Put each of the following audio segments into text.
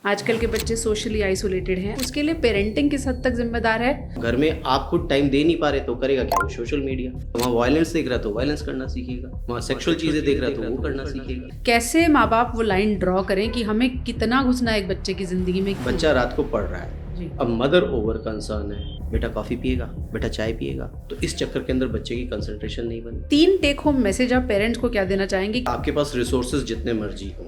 आजकल के बच्चे सोशली आइसोलेटेड हैं, उसके लिए पेरेंटिंग किस हद तक जिम्मेदार है? घर में आप खुद टाइम दे नहीं पा रहे तो करेगा क्या? वो सोशल मीडिया। वहाँ वायलेंस देख रहा तो वायलेंस करना सीखेगा, वहाँ सेक्सुअल चीजें देख रहा तो वो करना सीखेगा। कैसे माँ बाप वो लाइन ड्रॉ करें कि हमें कितना घुसना है एक बच्चे की जिंदगी में? बच्चा रात को पढ़ रहा है, जी। अब मदर ओवर कंसर्न है, बेटा कॉफी पिएगा, बेटा चाय पिएगा, तो इस चक्कर के अंदर बच्चे की कंसंट्रेशन नहीं बनी। 3 टेक होम मैसेज आप पेरेंट्स को क्या देना चाहेंगे? आपके पास रिसोर्सेज जितने मर्जी हो,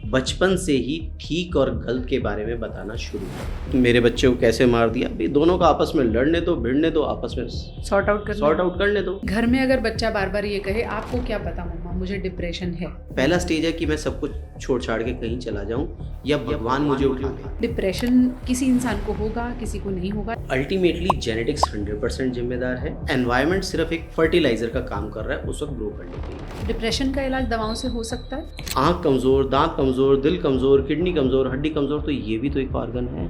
बचपन से ही ठीक और गलत के बारे में बताना शुरू करो। मेरे बच्चे को कैसे मार दिया, भाई दोनों का आपस में लड़ने दो, भिड़ने दो, आपस में सॉर्ट आउट करने दो। घर में अगर बच्चा बार बार ये कहे आपको क्या पता मम्मा मुझे डिप्रेशन है, पहला स्टेज है कि मैं सब कुछ छोड़ छाड़ के कहीं चला जाऊं या भगवान मुझे उठा ले। डिप्रेशन किसी इंसान को होगा, किसी को नहीं होगा। अल्टीमेटली जेनेटिक्स 100% जिम्मेदार है, एनवायरनमेंट सिर्फ एक फर्टिलाइजर का काम कर रहा है उस वक्त ग्रो करने के लिए। डिप्रेशन का इलाज दवाओं से हो सकता है? आंख कमजोर, दांत कमजोर, दिल कमजोर, किडनी कमजोर, हड्डी कमजोर, तो ये भी तो एक ऑर्गन है।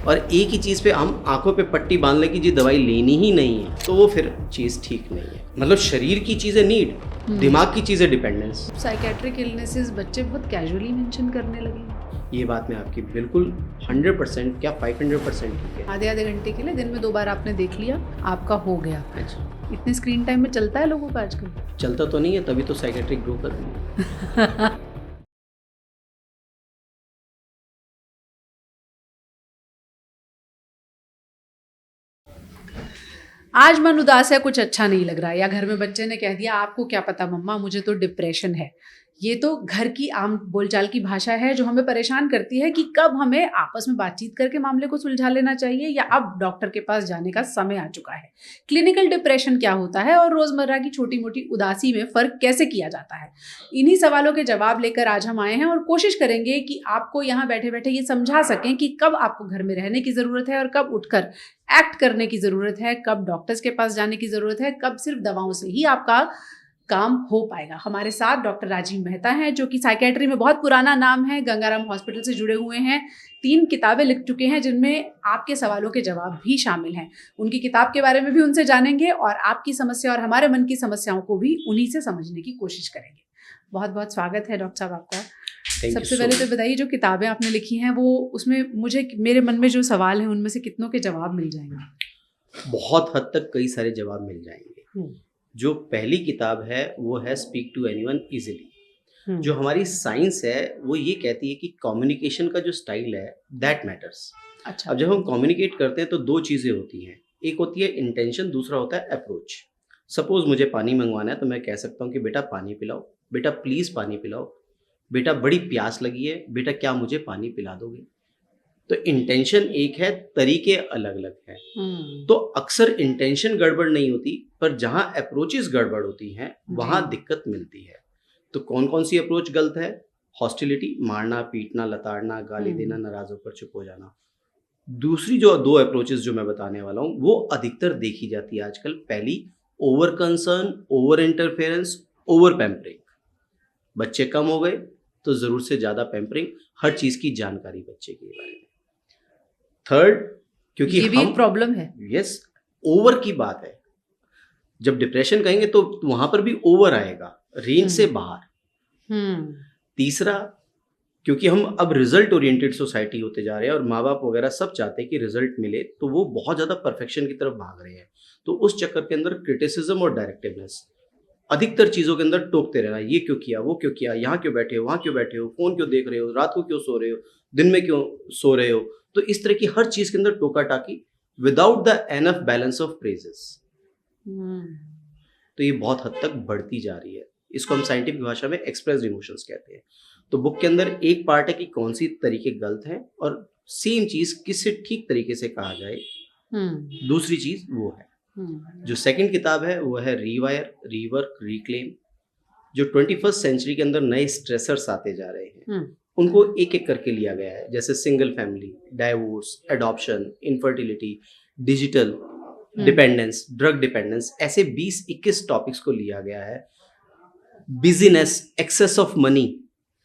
और एक ही चीज पे हम आंखों पे पट्टी बांध ले कि जी दवाई लेनी ही नहीं है, तो वो फिर चीज ठीक नहीं है। मतलब शरीर की चीजें नीड, दिमाग की चीजें डिपेंडेंस। साइकेट्रिक इलनेसेस बच्चे बहुत कैजुअली मेंशन करने लगे। ये बात में आपकी बिल्कुल 100% क्या 500% ठीक है। आधे घंटे के लिए दिन में 2 बार आपने देख लिया, आपका हो गया। अच्छा, इतने स्क्रीन टाइम में चलता है लोगों का आजकल? चलता तो नहीं है, तभी तो साइकेट्रिक ग्रो कर रही है। आज मन उदास है, कुछ अच्छा नहीं लग रहा है, या घर में बच्चे ने कह दिया आपको क्या पता मम्मा मुझे तो डिप्रेशन है। ये तो घर की आम बोलचाल की भाषा है जो हमें परेशान करती है कि कब हमें आपस में बातचीत करके मामले को सुलझा लेना चाहिए या अब डॉक्टर के पास जाने का समय आ चुका है। क्लिनिकल डिप्रेशन क्या होता है और रोजमर्रा की छोटी मोटी उदासी में फर्क कैसे किया जाता है, इन्हीं सवालों के जवाब लेकर आज हम आए हैं और कोशिश करेंगे कि आपको यहाँ बैठे बैठे ये समझा सकें कि कब आपको घर में रहने की जरूरत है और कब उठकर एक्ट करने की जरूरत है, कब डॉक्टर्स के पास जाने की जरूरत है, कब सिर्फ दवाओं से ही आपका काम हो पाएगा। हमारे साथ डॉक्टर राजीव मेहता हैं जो कि साइकेट्री में बहुत पुराना नाम है, गंगाराम हॉस्पिटल से जुड़े हुए हैं, 3 किताबें लिख चुके हैं जिनमें आपके सवालों के जवाब भी शामिल हैं। उनकी किताब के बारे में भी उनसे जानेंगे और आपकी समस्या और हमारे मन की समस्याओं को भी उन्हीं से समझने की कोशिश करेंगे। बहुत बहुत स्वागत है डॉक्टर साहब आपका। सबसे पहले तो बताइए, जो किताबें आपने लिखी हैं वो उसमें मुझे मेरे मन में जो सवाल हैं उनमें से कितनों के जवाब मिल जाएंगे? बहुत हद तक कई सारे जवाब मिल जाएंगे। जो पहली किताब है वो है स्पीक टू एनीवन इजीली। जो हमारी साइंस है वो ये कहती है कि कम्युनिकेशन का जो स्टाइल है दैट मैटर्स। अच्छा। अब जब हम कम्युनिकेट करते हैं तो 2 चीज़ें होती हैं, एक होती है इंटेंशन, दूसरा होता है अप्रोच। सपोज मुझे पानी मंगवाना है तो मैं कह सकता हूँ कि बेटा पानी पिलाओ, बेटा प्लीज़ पानी पिलाओ, बेटा बड़ी प्यास लगी है, बेटा क्या मुझे पानी पिला दोगे? तो इंटेंशन एक है, तरीके अलग अलग हैं। तो अक्सर इंटेंशन गड़बड़ नहीं होती, पर जहां अप्रोचेस गड़बड़ होती हैं वहां दिक्कत मिलती है। तो कौन कौन सी अप्रोच गलत है? हॉस्टिलिटी, मारना पीटना, लताड़ना, गाली देना, नाराज होकर चुप हो जाना। दूसरी जो 2 अप्रोचेस जो मैं बताने वाला हूँ वो अधिकतर देखी जाती है आजकल। पहली, over concern, over interference, over pampering. बच्चे कम हो गए तो जरूर से ज्यादा पैम्परिंग, हर चीज की जानकारी बच्चे के बारे में। थर्ड, क्योंकि ये भी एक प्रॉब्लम है। यस, ओवर की बात है। जब डिप्रेशन कहेंगे तो वहां पर भी ओवर आएगा, रेंज से बाहर। तीसरा, क्योंकि हम अब रिजल्ट ओरिएंटेड सोसाइटी होते जा रहे हैं और माँ बाप वगैरह सब चाहते हैं कि रिजल्ट मिले, तो वो बहुत ज्यादा परफेक्शन की तरफ भाग रहे हैं। तो उस चक्कर के अंदर क्रिटिसिज्म और डायरेक्टिवनेस, अधिकतर चीजों के अंदर टोकते रहना, ये क्यों किया, वो क्यों किया, यहाँ क्यों बैठे हो, वहां क्यों बैठे हो, फोन क्यों देख रहे हो, रात को क्यों सो रहे हो, दिन में क्यों सो रहे हो। तो इस तरह की हर चीज के अंदर टोका टाकी without the enough balance of praises. तो ये बहुत हद तक बढ़ती जा रही है। इसको हम साइंटिफिक भाषा में एक्सप्रेस्ड इमोशंस कहते हैं। तो बुक के अंदर एक पार्ट है कि कौन सी तरीके गलत हैं और सेम चीज किससे ठीक तरीके से कहा जाए, दूसरी चीज वो है। जो सेकंड किताब है वो है रीवायर, रीवर्क, रिक्लेम। जो 21st सेंचुरी के अंदर नए स्ट्रेसर्स आते जा रहे हैं उनको एक एक करके लिया गया है, जैसे single family, divorce, adoption, infertility, digital dependence, drug dependence, ऐसे 20-21 टॉपिक्स को लिया गया है। बिजीनेस, एक्सेस ऑफ मनी,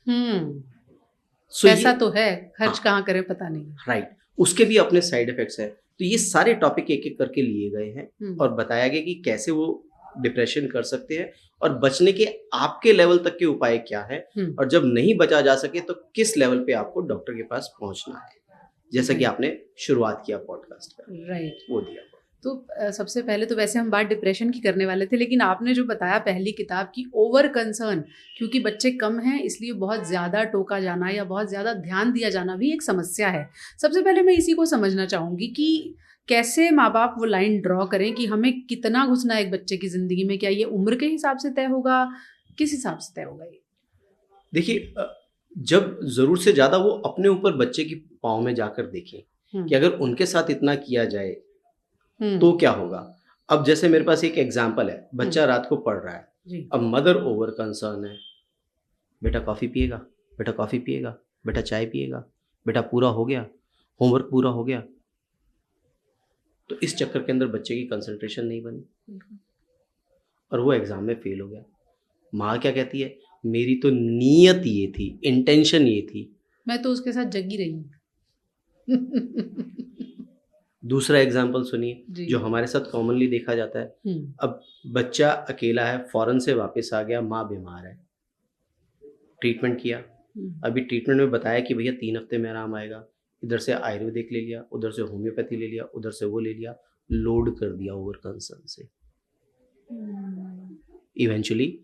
पैसा तो है, खर्च कहाँ करें पता नहीं। राइट, उसके भी अपने साइड इफेक्ट्स हैं। तो ये सारे टॉपिक एक एक करके लिए गए हैं और बताया गया कि कैसे वो डिप्रेशन कर सकते हैं और बचने के आपके लेवल तक के उपाय क्या है, और जब नहीं बचा जा सके तो किस लेवल पे आपको डॉक्टर के पास पहुंचना है, जैसा कि आपने शुरुआत किया पॉडकास्ट का, राइट। वो दिया। तो सबसे पहले तो वैसे हम बात डिप्रेशन की करने वाले थे, लेकिन आपने जो बताया पहली किताब की ओवर कंसर्न, क्योंकि बच्चे कम हैं इसलिए बहुत ज़्यादा टोका जाना या बहुत ज़्यादा ध्यान दिया जाना भी एक समस्या है। सबसे पहले मैं इसी को समझना चाहूँगी कि कैसे माँ बाप वो लाइन ड्रॉ करें कि हमें कितना घुसना है एक बच्चे की ज़िंदगी में। क्या ये उम्र के हिसाब से तय होगा, किस हिसाब से तय होगा ये? देखिए, जब ज़रूर से ज़्यादा वो अपने ऊपर बच्चे की पाँव में जाकर देखें कि अगर उनके साथ इतना किया जाए तो क्या होगा। अब जैसे मेरे पास एक एग्जाम्पल है, बच्चा रात को पढ़ रहा है, अब मदर ओवर कंसर्न है, बेटा कॉफ़ी पिएगा, बेटा कॉफ़ी पिएगा, बेटा चाय पिएगा, बेटा पूरा हो गया, होमवर्क पूरा हो गया। तो इस चक्कर के अंदर बच्चे की कंसंट्रेशन नहीं बनी और वो एग्ज़ाम में फेल हो गया। माँ क्या कहती है, मेरी तो नीयत ये थी, इंटेंशन ये थी, मैं तो उसके साथ जगी रही हूँ। दूसरा एग्जाम्पल सुनिए जो हमारे साथ कॉमनली देखा जाता है। अब बच्चा अकेला है, फॉरेन से वापस आ गया, माँ बीमार है, ट्रीटमेंट किया, अभी ट्रीटमेंट में बताया कि भैया 3 हफ्ते में आराम आएगा, इधर से आयुर्वेदिक ले लिया, उधर से होम्योपैथी ले लिया, उधर से वो ले लिया, लोड कर दिया ओवर कंसर्न से, इवेंचुअली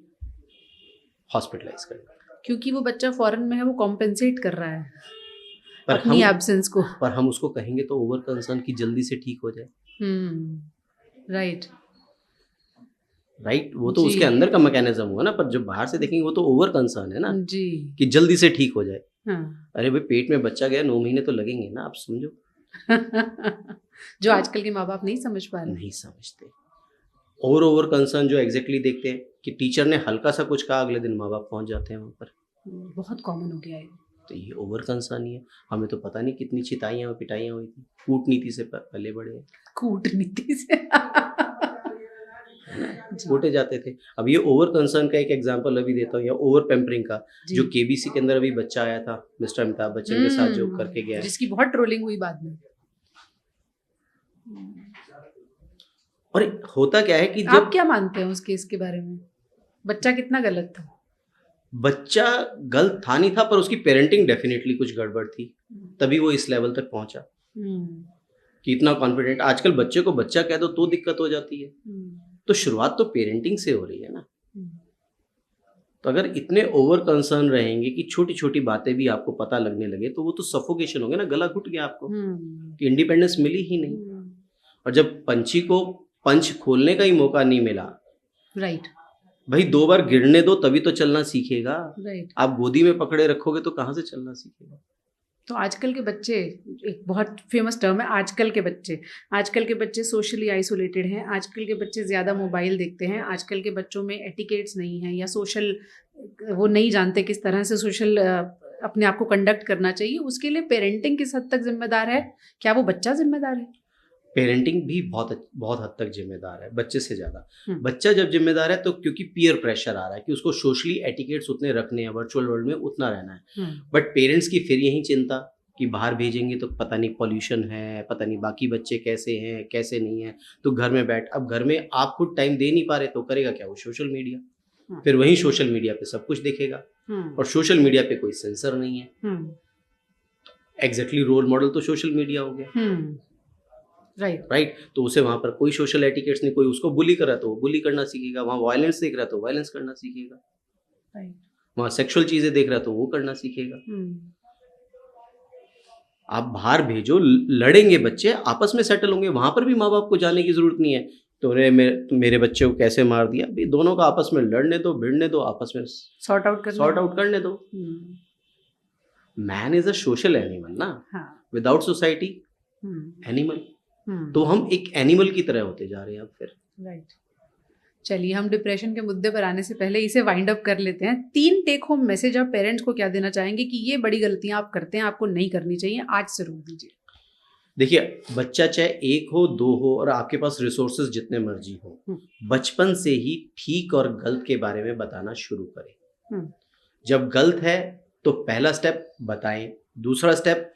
हॉस्पिटलाइज कर दिया। क्योंकि वो बच्चा फॉरेन में है, वो कॉम्पेंसेट कर रहा है पर अपनी एब्सेंस को। पर हम उसको कहेंगे तो ओवर कंसर्न की जल्दी से ठीक हो जाए। राइट, वो तो उसके अंदर का मैकेनिज्म हुआ ना, पर जब बाहर से देखेंगे वो तो ओवर कंसर्न है ना जी, कि जल्दी से ठीक हो जाए। हाँ। अरे भाई, पेट में बच्चा गया, 9 महीने तो लगेंगे ना, आप समझो। जो आजकल के माँ बाप नहीं समझ पा रहे, नहीं समझते। और ओवर कंसर्न जो एग्जैक्टली देखते हैं कि टीचर ने हल्का सा कुछ कहा, अगले दिन माँ बाप पहुंच जाते हैं वहाँ पर। बहुत कॉमन हो गया है। तो ये ओवर कंसर्न ही है। हमें तो पता नहीं कितनी चिताइयाँ और पिटाइयाँ हुई थी, कूटनीति से पले बड़े हैं। कूटनीति से कूटे जाते थे। अब ये ओवर कंसर्न का एक एग्जांपल अभी देता हूँ, या ओवर पैम्परिंग का, जो केबीसी के अंदर अभी बच्चा आया था, मिस्टर अमिताभ बच्चन के साथ जो करके गया है, जिसकी बहुत ट्रोलिंग हुई बाद में। और होता क्या है कि जब आप क्या मानते हैं उस केस के बारे में? बच्चा कितना गलत था? बच्चा गलत था नहीं था, पर उसकी पेरेंटिंग डेफिनेटली कुछ गड़बड़ थी, तभी वो इस लेवल तक पहुंचा कि इतना कॉन्फिडेंट। आजकल बच्चे को बच्चा कह दो तो दिक्कत हो जाती है। तो शुरुआत तो पेरेंटिंग से हो रही है ना। तो अगर इतने ओवर कंसर्न रहेंगे कि छोटी छोटी बातें भी आपको पता लगने लगे, तो वो तो सफोकेशन हो गया ना, गला घुट गया आपको, कि इंडिपेंडेंस मिली ही नहीं। और जब पंछी को पंच खोलने का ही मौका नहीं मिला, राइट भाई 2 बार गिरने दो तभी तो चलना सीखेगा। राइट, आप गोदी में पकड़े रखोगे तो कहाँ से चलना सीखेगा। तो आजकल के बच्चे, एक बहुत फेमस टर्म है आजकल के बच्चे सोशली आइसोलेटेड हैं। आजकल के बच्चे ज़्यादा मोबाइल देखते हैं। आजकल के बच्चों में एटिकेट्स नहीं है, या सोशल, वो नहीं जानते किस तरह से सोशल अपने आप को कंडक्ट करना चाहिए। उसके लिए पेरेंटिंग किस हद तक जिम्मेदार है? क्या वो बच्चा जिम्मेदार है? पेरेंटिंग भी बहुत हद तक जिम्मेदार है, बच्चे से ज़्यादा। बच्चा जब जिम्मेदार है तो क्योंकि पीयर प्रेशर आ रहा है कि उसको सोशली एटिकेट्स उतने रखने हैं, वर्चुअल वर्ल्ड में उतना रहना है। बट पेरेंट्स की फिर यही चिंता कि बाहर भेजेंगे तो पता नहीं पॉल्यूशन है, पता नहीं बाकी बच्चे कैसे हैं कैसे नहीं है, तो घर में बैठ, अब घर में आप खुद टाइम दे नहीं पा रहे तो करेगा क्या? वो सोशल मीडिया, फिर वही सोशल मीडिया पे सब कुछ देखेगा, और सोशल मीडिया पे कोई सेंसर नहीं है। एग्जैक्टली रोल मॉडल तो सोशल मीडिया हो गया। राइट, तो उसे वहाँ पर कोई सोशल एटिकेट्स नहीं, कोई उसको बुली कर रहा है तो वो बुली करना सीखेगा, वहाँ वायलेंस देख रहा है तो वायलेंस करना सीखेगा, वहाँ सेक्सुअल चीजें देख रहा है तो वो करना सीखेगा। आप बाहर भेजो, लड़ेंगे बच्चे, आपस में सेटल होंगे, वहां पर भी माँ बाप को जाने की जरूरत नहीं है तो मेरे बच्चे को कैसे मार दिया, भाई दोनों का आपस में लड़ने दो, भिड़ने दो, आपस में सॉर्ट आउट करने दो। Man is a social animal ना, विदाउट सोसाइटी एनिमल। तो हम एक एनिमल की तरह होते जा रहे हैं अब फिर। राइट, चलिए हम डिप्रेशन के मुद्दे पर आने से पहले इसे वाइंड अप कर लेते हैं। 3 टेक होम मैसेज आप पेरेंट्स को क्या देना चाहेंगे कि ये बड़ी गलतियां आप करते हैं, आपको नहीं करनी चाहिए, आज से रोक दीजिए। देखिए, बच्चा चाहे 1 हो 2 हो और आपके पास रिसोर्सेज जितने मर्जी हो, बचपन से ही ठीक और गलत के बारे में बताना शुरू करें। जब गलत है तो पहला स्टेप बताएं, दूसरा स्टेप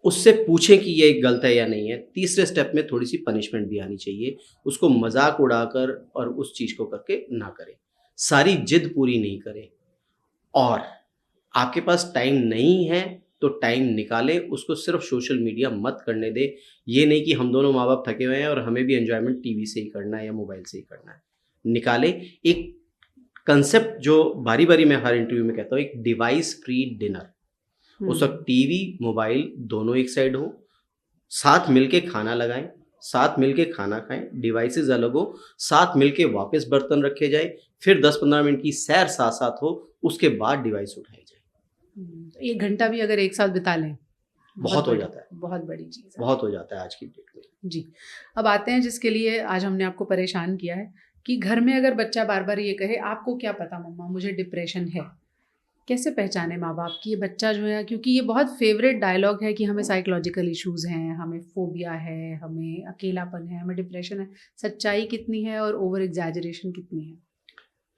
उससे पूछें कि ये गलत है या नहीं है। तीसरे स्टेप में थोड़ी सी पनिशमेंट भी आनी चाहिए, उसको मजाक उड़ाकर और उस चीज़ को करके ना करें, सारी जिद पूरी नहीं करें। और आपके पास टाइम नहीं है तो टाइम निकालें, उसको सिर्फ सोशल मीडिया मत करने दें। ये नहीं कि हम दोनों माँ बाप थके हुए हैं और हमें भी एंजॉयमेंट टीवी से ही करना है या मोबाइल से ही करना है। निकालें एक कंसेप्ट जो बारी बारी मैं हर इंटरव्यू में कहता हूँ, एक डिवाइस फ्री डिनर। उस वक्त टीवी मोबाइल दोनों एक साइड हो, साथ मिलके खाना लगाएं, साथ मिलके खाना खाएं, डिवाइसेस अलग हो, साथ मिलके वापस बर्तन रखे जाए, फिर 10-15 मिनट की सैर साथ साथ हो, उसके बाद डिवाइस उठाई जाए। 1 घंटा भी अगर एक साथ बिता लें बहुत हो जाता है, बहुत बड़ी चीज़ है। बहुत हो जाता है आज की डेट में। जी। अब आते हैं जिसके लिए आज हमने आपको परेशान किया है कि घर में अगर बच्चा बार बार ये कहे आपको क्या पता मम्मा मुझे डिप्रेशन है, कैसे पहचाने माँ बाप कि ये बच्चा जो है, क्योंकि ये बहुत फेवरेट डायलॉग है कि हमें साइकोलॉजिकल इश्यूज हैं, हमें फोबिया है, हमें अकेलापन है, हमें डिप्रेशन है। सच्चाई कितनी है और ओवर एग्जैजरेशन कितनी है?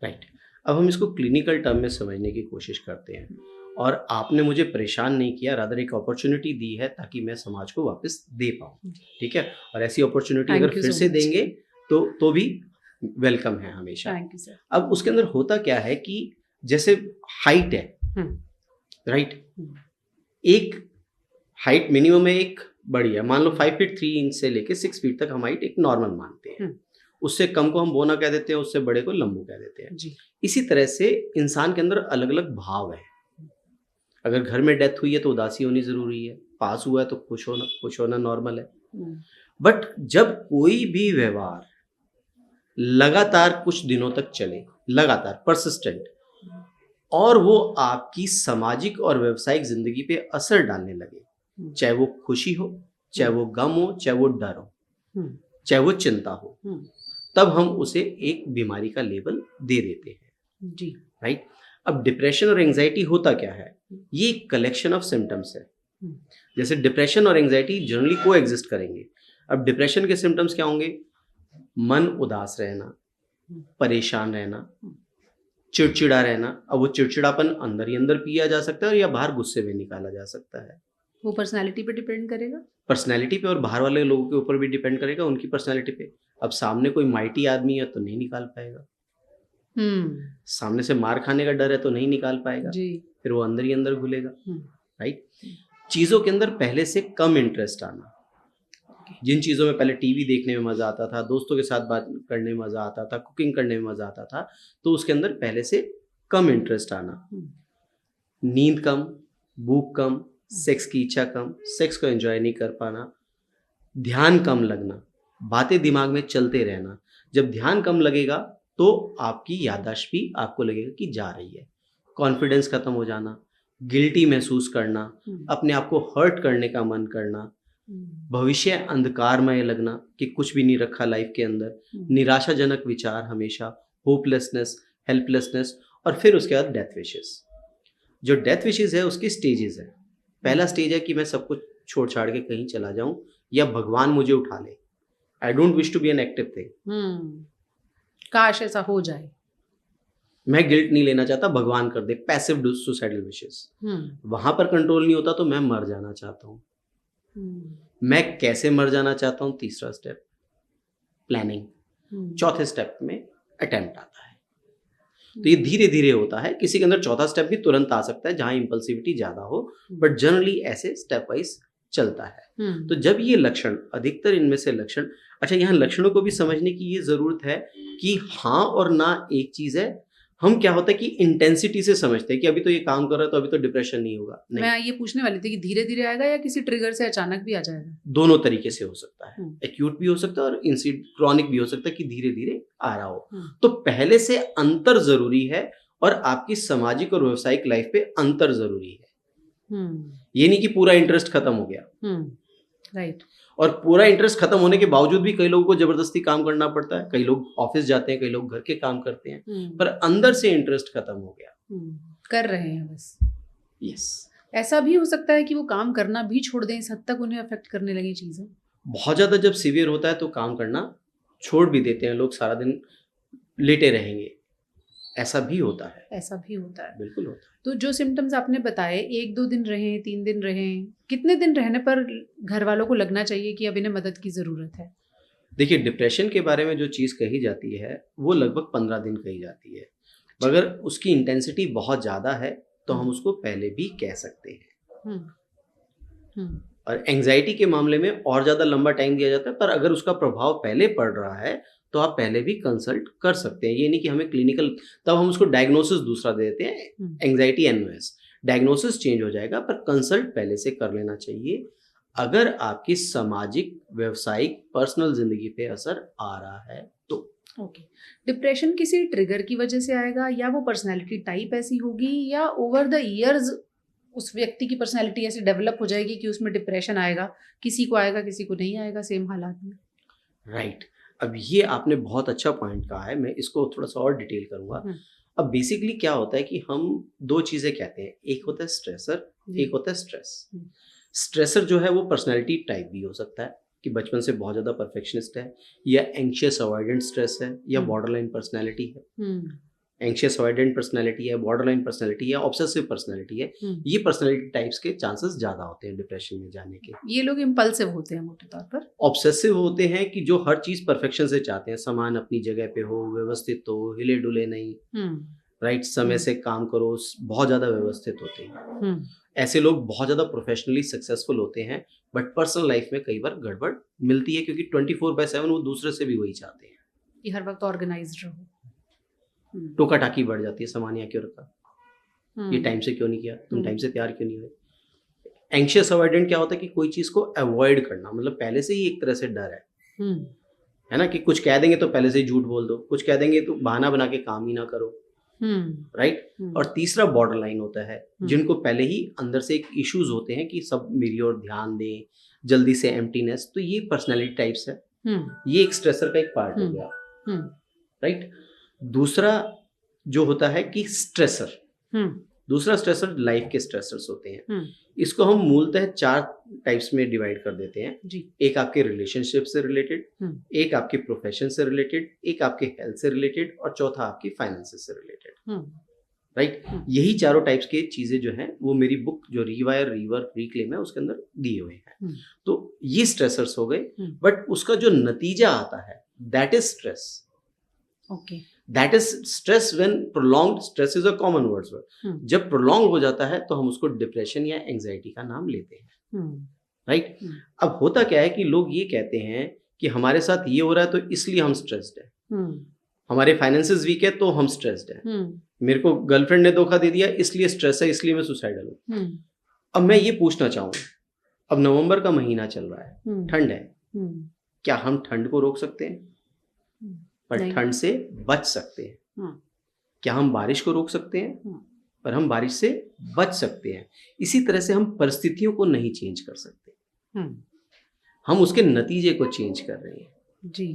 राइट। अब हम इसको क्लिनिकल टर्म में समझने की कोशिश करते हैं, और आपने मुझे परेशान नहीं किया, रादर एक अपॉर्चुनिटी दी है ताकि मैं समाज को वापस दे पाऊँ। ठीक है, और ऐसी अपॉर्चुनिटी Thank अगर you फिर so से much. देंगे तो भी वेलकम है हमेशा। Thank you sir. अब उसके अंदर होता क्या है कि जैसे हाइट है, राइट, एक हाइट मिनिमम है, एक बड़ी है, मान लो 5 फीट 3 इंच से लेके 6 फीट तक हम हाइट एक नॉर्मल मानते हैं। उससे कम को हम बोना कह देते हैं, उससे बड़े को लंबू कह देते हैं जी। इसी तरह से इंसान के अंदर अलग अलग भाव है। अगर घर में डेथ हुई है तो उदासी होनी जरूरी है, पास हुआ है तो खुश होना नॉर्मल है। बट जब कोई भी व्यवहार लगातार कुछ दिनों तक चले, लगातार परसिस्टेंट, और वो आपकी सामाजिक और व्यावसायिक जिंदगी पे असर डालने लगे, चाहे वो खुशी हो, चाहे वो गम हो, चाहे वो डर हो, चाहे वो चिंता हो, तब हम उसे एक बीमारी का लेबल दे देते हैं। जी। राइट। अब डिप्रेशन और एंजाइटी होता क्या है? ये कलेक्शन ऑफ सिम्टम्स है। जैसे डिप्रेशन और एंजाइटी जनरली को एग्जिस्ट करेंगे। अब डिप्रेशन के सिम्टम्स क्या होंगे? मन उदास रहना, परेशान रहना, चिड़चिड़ा रहना। अब वो चिड़चिड़ापन अंदर ही अंदर पिया जा सकता है या बाहर गुस्से में निकाला जा सकता है। वो पर्सनालिटी पे डिपेंड करेगा, पर्सनैलिटी पे और बाहर वाले लोगों के ऊपर भी डिपेंड करेगा, उनकी पर्सनैलिटी पे। अब सामने कोई माइटी आदमी है तो नहीं निकाल पाएगा, सामने से मार खाने का डर है तो नहीं निकाल पाएगा जी। फिर वो अंदर ही अंदर घुलेगा। राइट। चीज़ों के अंदर पहले से कम इंटरेस्ट आना, जिन चीज़ों में पहले टीवी देखने में मज़ा आता था, दोस्तों के साथ बात करने में मज़ा आता था, कुकिंग करने में मज़ा आता था, तो उसके अंदर पहले से कम इंटरेस्ट आना। नींद कम, भूख कम, सेक्स की इच्छा कम, सेक्स को एंजॉय नहीं कर पाना, ध्यान कम लगना, बातें दिमाग में चलते रहना। जब ध्यान कम लगेगा तो आपकी याददाश्त भी आपको लगेगा कि जा रही है। कॉन्फिडेंस खत्म हो जाना, गिल्टी महसूस करना, अपने आप को हर्ट करने का मन करना, भविष्य अंधकारमय लगना कि कुछ भी नहीं रखा लाइफ के अंदर, निराशाजनक विचार हमेशा, होपलेसनेस, हेल्पलेसनेस, और फिर उसके बाद डेथ विशेस। जो डेथ विशेस है उसकी स्टेजेस है। पहला स्टेज है कि मैं सब कुछ छोड़ छाड़ के कहीं चला जाऊं या भगवान मुझे उठा ले। I don't wish to be an active thing. काश ऐसा हो जाए। मैं गिल्ट नहीं लेना चाहता, भगवान कर दे, पैसिव सुसाइडल विशेस। वहां पर कंट्रोल नहीं होता तो मैं मर जाना चाहता हूँ। मैं कैसे मर जाना चाहता हूँ? तीसरा स्टेप प्लानिंग। चौथे स्टेप में अटेम्प्ट आता है। तो ये धीरे धीरे होता है। किसी के अंदर चौथा स्टेप भी तुरंत आ सकता है जहां इंपल्सिविटी ज्यादा हो, बट जनरली ऐसे स्टेप वाइज चलता है। तो जब ये लक्षण, अधिकतर इनमें से लक्षण, अच्छा यहाँ लक्षणों को भी समझने की ये जरूरत है कि हाँ और ना एक चीज है। हम क्या होता है कि इंटेंसिटी से समझते हैं कि अभी तो ये काम कर रहा है तो अभी तो डिप्रेशन नहीं होगा। नहीं। मैं ये पूछने वाली थी कि धीरे धीरे आएगा या किसी ट्रिगर से अचानक भी आ जाएगा? दोनों तरीके से हो सकता है। एक्यूट भी हो सकता है और क्रॉनिक भी हो सकता है कि धीरे धीरे आ रहा हो। तो पहले से अंतर जरूरी है और आपकी सामाजिक और व्यवसायिक लाइफ पे अंतर जरूरी है। ये नहीं कि पूरा इंटरेस्ट खत्म हो गया। राइट। और पूरा इंटरेस्ट खत्म होने के बावजूद भी कई लोगों को जबरदस्ती काम करना पड़ता है। कई लोग ऑफिस जाते हैं, कई लोग घर के काम करते हैं, पर अंदर से इंटरेस्ट खत्म हो गया। कर रहे हैं बस। यस। ऐसा भी हो सकता है कि वो काम करना भी छोड़ दें, इस हद तक उन्हें अफेक्ट करने लगी चीजें। बहुत ज्यादा जब सीवियर होता है तो काम करना छोड़ भी देते हैं लोग, सारा दिन लेटे रहेंगे। ऐसा भी होता है, ऐसा भी होता है। बिल्कुल होता है। तो जो सिम्टम्स आपने बताए 1-2 दिन रहें, 3 दिन रहें, कितने दिन रहने पर घर वालों को लगना चाहिए कि अब इन्हें मदद की ज़रूरत है? देखिए, डिप्रेशन के बारे में जो चीज़ कही जाती है, वो लगभग 15 दिन कही जाती है। मगर उसकी इंटेंसिटी बहुत ज़्यादा है, तो हम उसको पहले भी कह सकते हैं। हुँ, हुँ, और एंग्ज़ायटी के मामले में और ज़्यादा लंबा टाइम दिया जाता है, पर अगर उसका प्रभाव पहले पड़ रहा है, तो आप पहले भी कंसल्ट कर सकते हैं। ये नहीं कि हमें क्लिनिकल, तब हम उसको डायग्नोसिस दूसरा दे देते हैं, हुँ। Anxiety NOS. डायग्नोसिस चेंज हो जाएगा, पर कंसल्ट पहले से कर लेना चाहिए, अगर आपकी सामाजिक, व्यावसायिक, पर्सनल ज़िंदगी पे असर आ रहा है तो। ओके। डिप्रेशन किसी ट्रिगर की वजह से आएगा या वो पर्सनैलिटी टाइप ऐसी होगी या ओवर द ईयर्स उस व्यक्ति की पर्सनैलिटी ऐसी डेवलप हो जाएगी कि उसमें डिप्रेशन आएगा, किसी को आएगा, किसी को नहीं आएगा सेम हालात में? राइट। अब ये आपने बहुत अच्छा पॉइंट कहा है, मैं इसको थोड़ा-सा और डिटेल करूँगा। हुँ, अब बेसिकली क्या होता है कि हम 2 चीज़ें कहते हैं, एक होता है स्ट्रेसर, जी। एक होता है स्ट्रेस। हुँ। स्ट्रेसर जो है वो पर्सनैलिटी टाइप भी हो सकता है कि बचपन से बहुत ज़्यादा परफेक्शनिस्ट है, या एंग्ज़ियस अवॉइडेंट स्ट्रेस है, या हुँ। बॉर्डरलाइन पर्सनैलिटी है। हुँ, एंग्ज़ियस अवॉइडेंट पर्सनैलिटी है, बॉर्डरलाइन पर्सनैलिटी है, ऑब्सेसिव पर्सनैलिटी है। हुँ। ये पर्सनैलिटी टाइप्स के चांसेस ज़्यादा होते हैं डिप्रेशन में जाने के। ये लोग इम्पल्सिव होते हैं मोटे तौर पर। ऑब्सेसिव होते हैं कि जो हर चीज़ परफेक्शन से चाहते हैं, सामान अपनी जगह पे हो, व्यवस्थित हो, हिले-डुले नहीं, हुँ, राइट, समय हुँ। से काम करो, बहुत ज़्यादा व्यवस्थित होते हैं। हुँ, ऐसे लोग बहुत ज़्यादा प्रोफेशनली सक्सेसफुल होते हैं, बट पर्सनल लाइफ में कई बार गड़बड़ मिलती है, क्योंकि 24/7 वो दूसरे से भी वही चाहते हैं। कि हर वक़्त ऑर्गनाइज़्ड रहो। हुँ, टोका-टाकी बढ़ जाती है, सामान यहाँ क्यों रखा? ये हुँ, टाइम से क्यों नहीं किया? तुम हुँ। टाइम से तैयार क्यों नहीं हुए? एंग्ज़ियस अवॉइडेंट क्या होता है कि कोई चीज़ को अवॉइड करना, मतलब पहले से ही एक तरह से डर हुँ, है ना? कि कुछ कह देंगे तो पहले से ही झूठ बोल दो, कुछ कह देंगे तो बहाना बना के काम ही ना करो, हुँ, राइट? हुँ, और तीसरा बॉर्डर लाइन होता है, हुँ। जिनको पहले ही अंदर से एक इश्यूज़ होते हैं कि सब मेरी ओर ध्यान दें, जल्दी से एम्प्टीनेस, तो ये पर्सनैलिटी टाइप्स है। हुँ, ये एक स्ट्रेसर का एक पार्ट हो हुँ, गया, हुँ, राइट? दूसरा जो होता है कि स्ट्रेसर, हुँ, दूसरा स्ट्रेसर लाइफ के स्ट्रेसर्स होते हैं। हुँ, इसको हम मूलतः 4 टाइप्स में डिवाइड कर देते हैं। जी। एक आपके रिलेशनशिप से रिलेटेड, हुँ, एक आपके प्रोफेशन से रिलेटेड, एक आपके हेल्थ से रिलेटेड, और चौथा आपकी फाइनेंसेस से रिलेटेड, हुँ, राइट? हुँ, यही चारों टाइप्स की चीज़ें जो हैं वो मेरी बुक जो रीवायर, रिवर्क, रिक्लेम है उसके अंदर दिए हुए हैं। हुँ, तो ये स्ट्रेसर्स हो गए, हुँ, बट उसका जो नतीजा आता है that is stress. Okay. That is stress when prolonged, stress is a common words. हुँ, जब प्रोलॉन्ग हो जाता है तो हम उसको डिप्रेशन या एंग्जाइटी का नाम लेते हैं, हुँ, राइट? हुँ, अब होता क्या है कि लोग ये कहते हैं कि हमारे साथ ये हो रहा है तो इसलिए हम स्ट्रेस्ड हैं, हुँ, हमारे फाइनेंसेस वीक है तो हम स्ट्रेस्ड हैं, हुँ, मेरे को गर्लफ्रेंड ने धोखा दे दिया इसलिए स्ट्रेस है, इसलिए मैं सुसाइडल हूँ। हुँ, अब मैं ये पूछना चाहूँगा, अब नवंबर का महीना चल रहा है, हुँ, ठंड है, हुँ, क्या हम ठंड को रोक सकते हैं? हुँ, पर नहीं। ठंड से बच सकते हैं। हाँ, क्या हम बारिश को रोक सकते हैं? हाँ, पर हम बारिश से बच सकते हैं। इसी तरह से हम परिस्थितियों को नहीं चेंज कर सकते, हुँ, हम उसके नतीजे को चेंज कर रहे हैं। जी।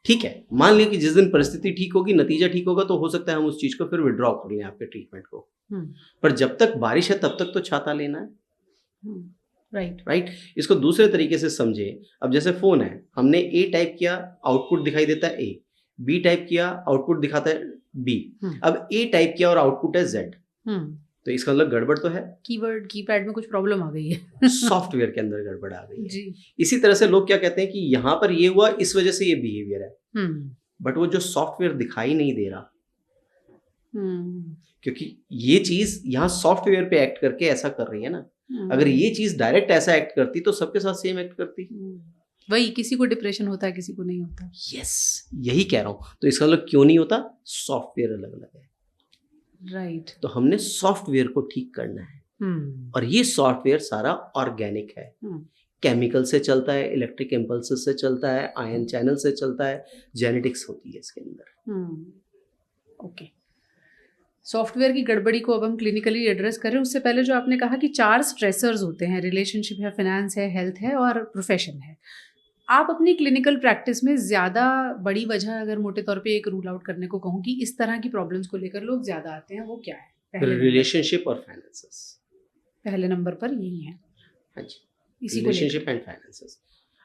ठीक है, मान लें कि जिस दिन परिस्थिति ठीक होगी, नतीजा ठीक होगा, तो हो सकता है हम उस चीज़ को फिर विथड्रॉ कर लें, आपके ट्रीटमेंट को। हुँ, पर जब तक बारिश है तब तक तो छाता लेना है, हुँ, राइट। राइट? इसको दूसरे तरीके से समझें। अब जैसे फ़ोन है, हमने ए टाइप किया, आउटपुट दिखाई देता है ए, बी टाइप किया, आउटपुट दिखाता है बी। हुँ, अब ए टाइप किया और आउटपुट है ज़ेड, हुँ, तो इसका मतलब गड़बड़ तो है, कीवर्ड कीपैड में कुछ प्रॉब्लम आ गई है। सॉफ्टवेयर के अंदर गड़बड़ आ गई है। जी। इसी तरह से लोग क्या कहते हैं कि यहाँ पर ये हुआ, इस वजह से ये बिहेवियर है, हुँ, बट वो जो सॉफ्टवेयर दिखाई नहीं दे रहा, हुँ, क्योंकि ये चीज़ यहाँ सॉफ्टवेयर पे एक्ट करके ऐसा कर रही है ना। हुँ, अगर ये चीज़ डायरेक्ट ऐसा एक्ट करती तो सबके साथ सेम एक्ट करती। हुँ, वही किसी को डिप्रेशन होता है, किसी को नहीं होता। यस, यही कह रहा हूँ। तो इसका मतलब क्यों नहीं होता? सॉफ्टवेयर अलग-अलग है। राइट। तो हमने सॉफ्टवेयर को ठीक करना है, हुँ, और ये सॉफ्टवेयर सारा ऑर्गेनिक है। हुँ, केमिकल से चलता है, इलेक्ट्रिक इम्पल्सेस से चलता है, आयन चैनल से चलता है, जेनेटिक्स होती है इसके अंदर। हुँ, ओके। सॉफ्टवेयर की गड़बड़ी को अब हम क्लिनिकली एड्रेस करें उससे पहले जो आपने कहा कि 4 स्ट्रेसर्स होते हैं, रिलेशनशिप है, फाइनेंस है, हेल्थ है और प्रोफेशन है। आप अपनी क्लिनिकल प्रैक्टिस में ज़्यादा बड़ी वजह अगर मोटे तौर पे एक रूल आउट करने को कहूँ कि इस तरह की प्रॉब्लम्स को लेकर लोग ज़्यादा आते हैं, वो क्या है? रिलेशनशिप और फाइनेंसेस। पहले नंबर पर यही है, हाँ जी, इसी को लेकर। Relationship and finances.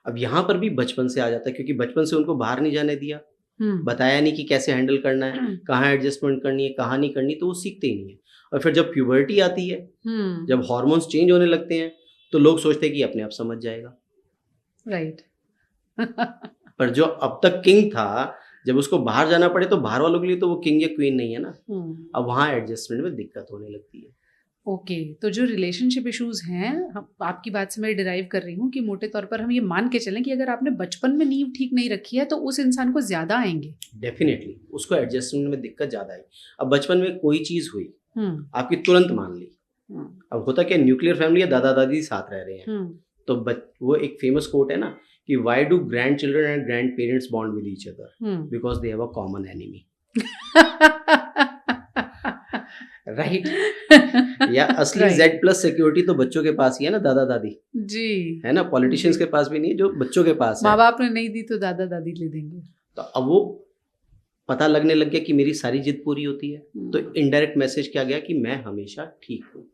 अब यहाँ पर भी बचपन से आ जाता है, क्योंकि बचपन से उनको बाहर नहीं जाने दिया, बताया नहीं कि कैसे हैंडल करना है, कहाँ एडजस्टमेंट करनी है, कहाँ नहीं करनी, तो वो सीखते ही नहीं है। और फिर जब प्यूबर्टी आती है, जब हार्मोन्स चेंज होने लगते हैं, तो लोग सोचते हैं कि अपने आप समझ जाएगा। राइट। पर जो अब तक किंग था, जब उसको बाहर जाना पड़े तो बाहर वालों के लिए तो वो किंग या क्वीन नहीं है ना। अब वहाँ एडजस्टमेंट में दिक्कत होने लगती है। ओके, तो जो रिलेशनशिप इश्यूज हैं, आपकी बात से मैं डिराइव कर रही हूँ कि मोटे तौर पर हम ये मान के चलें कि अगर आपने बचपन में नींव ठीक नहीं रखी है तो उस इंसान को ज्यादा आएंगे। डेफिनेटली उसको एडजस्टमेंट में दिक्कत ज्यादा आई। अब बचपन में कोई चीज हुई, आपकी तुरंत मान ली। अब होता क्या, न्यूक्लियर फैमिली है, दादा दादी साथ रह रहे हैं, तो वो एक फेमस कोट है ना कि why do grand children and grand parents bond with each other, because they have a common enemy. Right. या असली Z प्लस सिक्योरिटी तो बच्चों के पास ही है ना, दादा दादी जी, है ना, पॉलिटिशियंस के पास भी नहीं है, जो बच्चों के पास है। माँ बाप ने नहीं दी तो दादा दादी ले देंगे। तो अब वो पता लगने लग गया कि मेरी सारी जिद पूरी होती है, तो इनडायरेक्ट मैसेज क्या गया कि मैं हमेशा ठीक हूँ,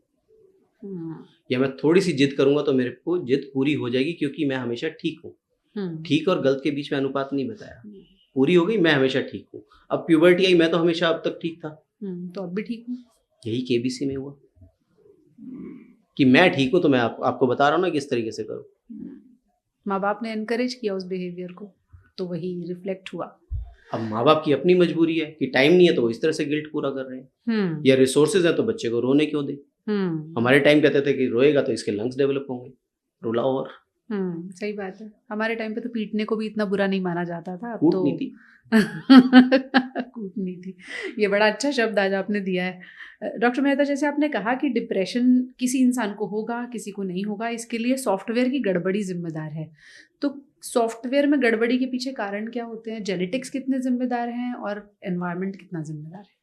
या मैं थोड़ी सी जिद करूंगा तो मेरे को जिद पूरी हो जाएगी क्योंकि मैं हमेशा ठीक हूँ। ठीक और गलत के बीच में अनुपात नहीं बताया, पूरी हो गई, मैं हमेशा ठीक हूँ। अब प्यूबर्टी आई, मैं तो हमेशा अब तक ठीक था, तो अब भी ठीक हूँ। यही केबीसी में हुआ कि मैं ठीक हूँ, तो मैं आपको बता रहा हूँ ना किस तरीके से करो। माँ बाप ने एनकरेज किया उस बिहेवियर को, तो वही रिफ्लेक्ट हुआ। अब माँ बाप की अपनी मजबूरी है कि टाइम नहीं है तो वो इस तरह से गिल्ट पूरा कर रहे हैं, या रिसोर्सेज है तो बच्चे को रोने क्यों दे। हमारे टाइम कहते थे कि रोएगा तो इसके लंग्स डेवलप होंगे, रुला ओवर। सही बात है। हमारे टाइम पे तो पीटने को भी इतना बुरा नहीं माना जाता था। अब तो कूटनीति कूटनीति, ये बड़ा अच्छा शब्द आज आपने दिया है। डॉक्टर मेहता, जैसे आपने कहा कि डिप्रेशन किसी इंसान को होगा, किसी को नहीं होगा, इसके लिए सॉफ्टवेयर की गड़बड़ी जिम्मेदार है। तो सॉफ्टवेयर में गड़बड़ी के पीछे कारण क्या होते हैं? जेनेटिक्स कितने जिम्मेदार हैं और एनवायरनमेंट कितना जिम्मेदार है?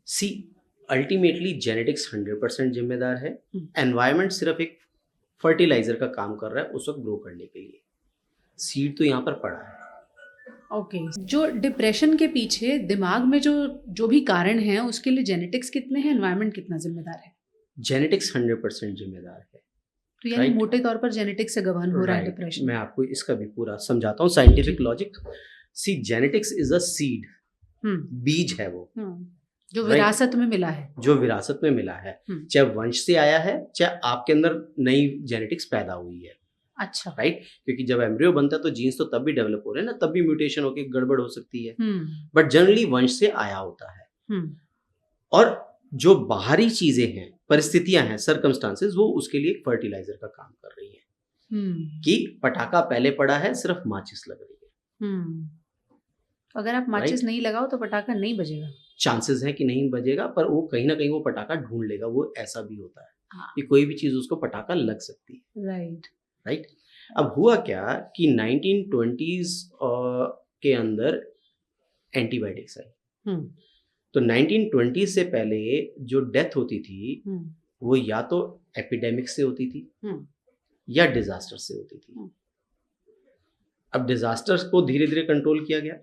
सी अल्टीमेटली जेनेटिक्स 100% जिम्मेदार है, एनवायरनमेंट सिर्फ एक फर्टिलाइजर का काम कर रहा है उस वक्त ग्रो करने के लिए। सीड तो यहाँ पर पड़ा है। ओके, जो डिप्रेशन के पीछे दिमाग में जो भी कारण है उसके लिए जेनेटिक्स कितने हैं, एनवायरनमेंट कितना जिम्मेदार है? जेनेटिक्स 100% जिम्मेदार है। तो यानी मोटे तौर पर जेनेटिक्स से गवर्न हो रहा है डिप्रेशन। मैं आपको इसका भी पूरा समझाता हूँ scientific logic. See genetics is a seed, बीज है वो, जो विरासत में मिला है, जो विरासत में मिला है, चाहे वंश से आया है, चाहे आपके अंदर नई जेनेटिक्स पैदा हुई है। अच्छा, राइट, क्योंकि जब एम्ब्रियो बनता है तो जीन्स तो तब भी डेवलप हो रहे हैं ना, तब भी म्यूटेशन होकर गड़बड़ हो सकती है, बट जनरली वंश से आया होता है। और जो बाहरी चीजें हैं, परिस्थितियां हैं, सर्कमस्टांसेस, वो उसके लिए फर्टिलाइजर का काम कर रही है। कि पटाखा पहले पड़ा है, सिर्फ माचिस लग रही है। अगर आप माचिस नहीं लगाओ तो पटाखा नहीं बजेगा। चांसेस है कि नहीं बजेगा, पर वो कहीं ना कहीं वो पटाखा ढूंढ लेगा। वो ऐसा भी होता है कि कोई भी चीज उसको पटाखा लग सकती है। राइट। अब हुआ क्या कि 1920s के अंदर एंटीबायोटिक्स आई। तो 1920 से पहले जो डेथ होती थी वो या तो एपिडेमिक से होती थी या डिजास्टर से होती थी। अब डिजास्टर्स को धीरे धीरे कंट्रोल किया गया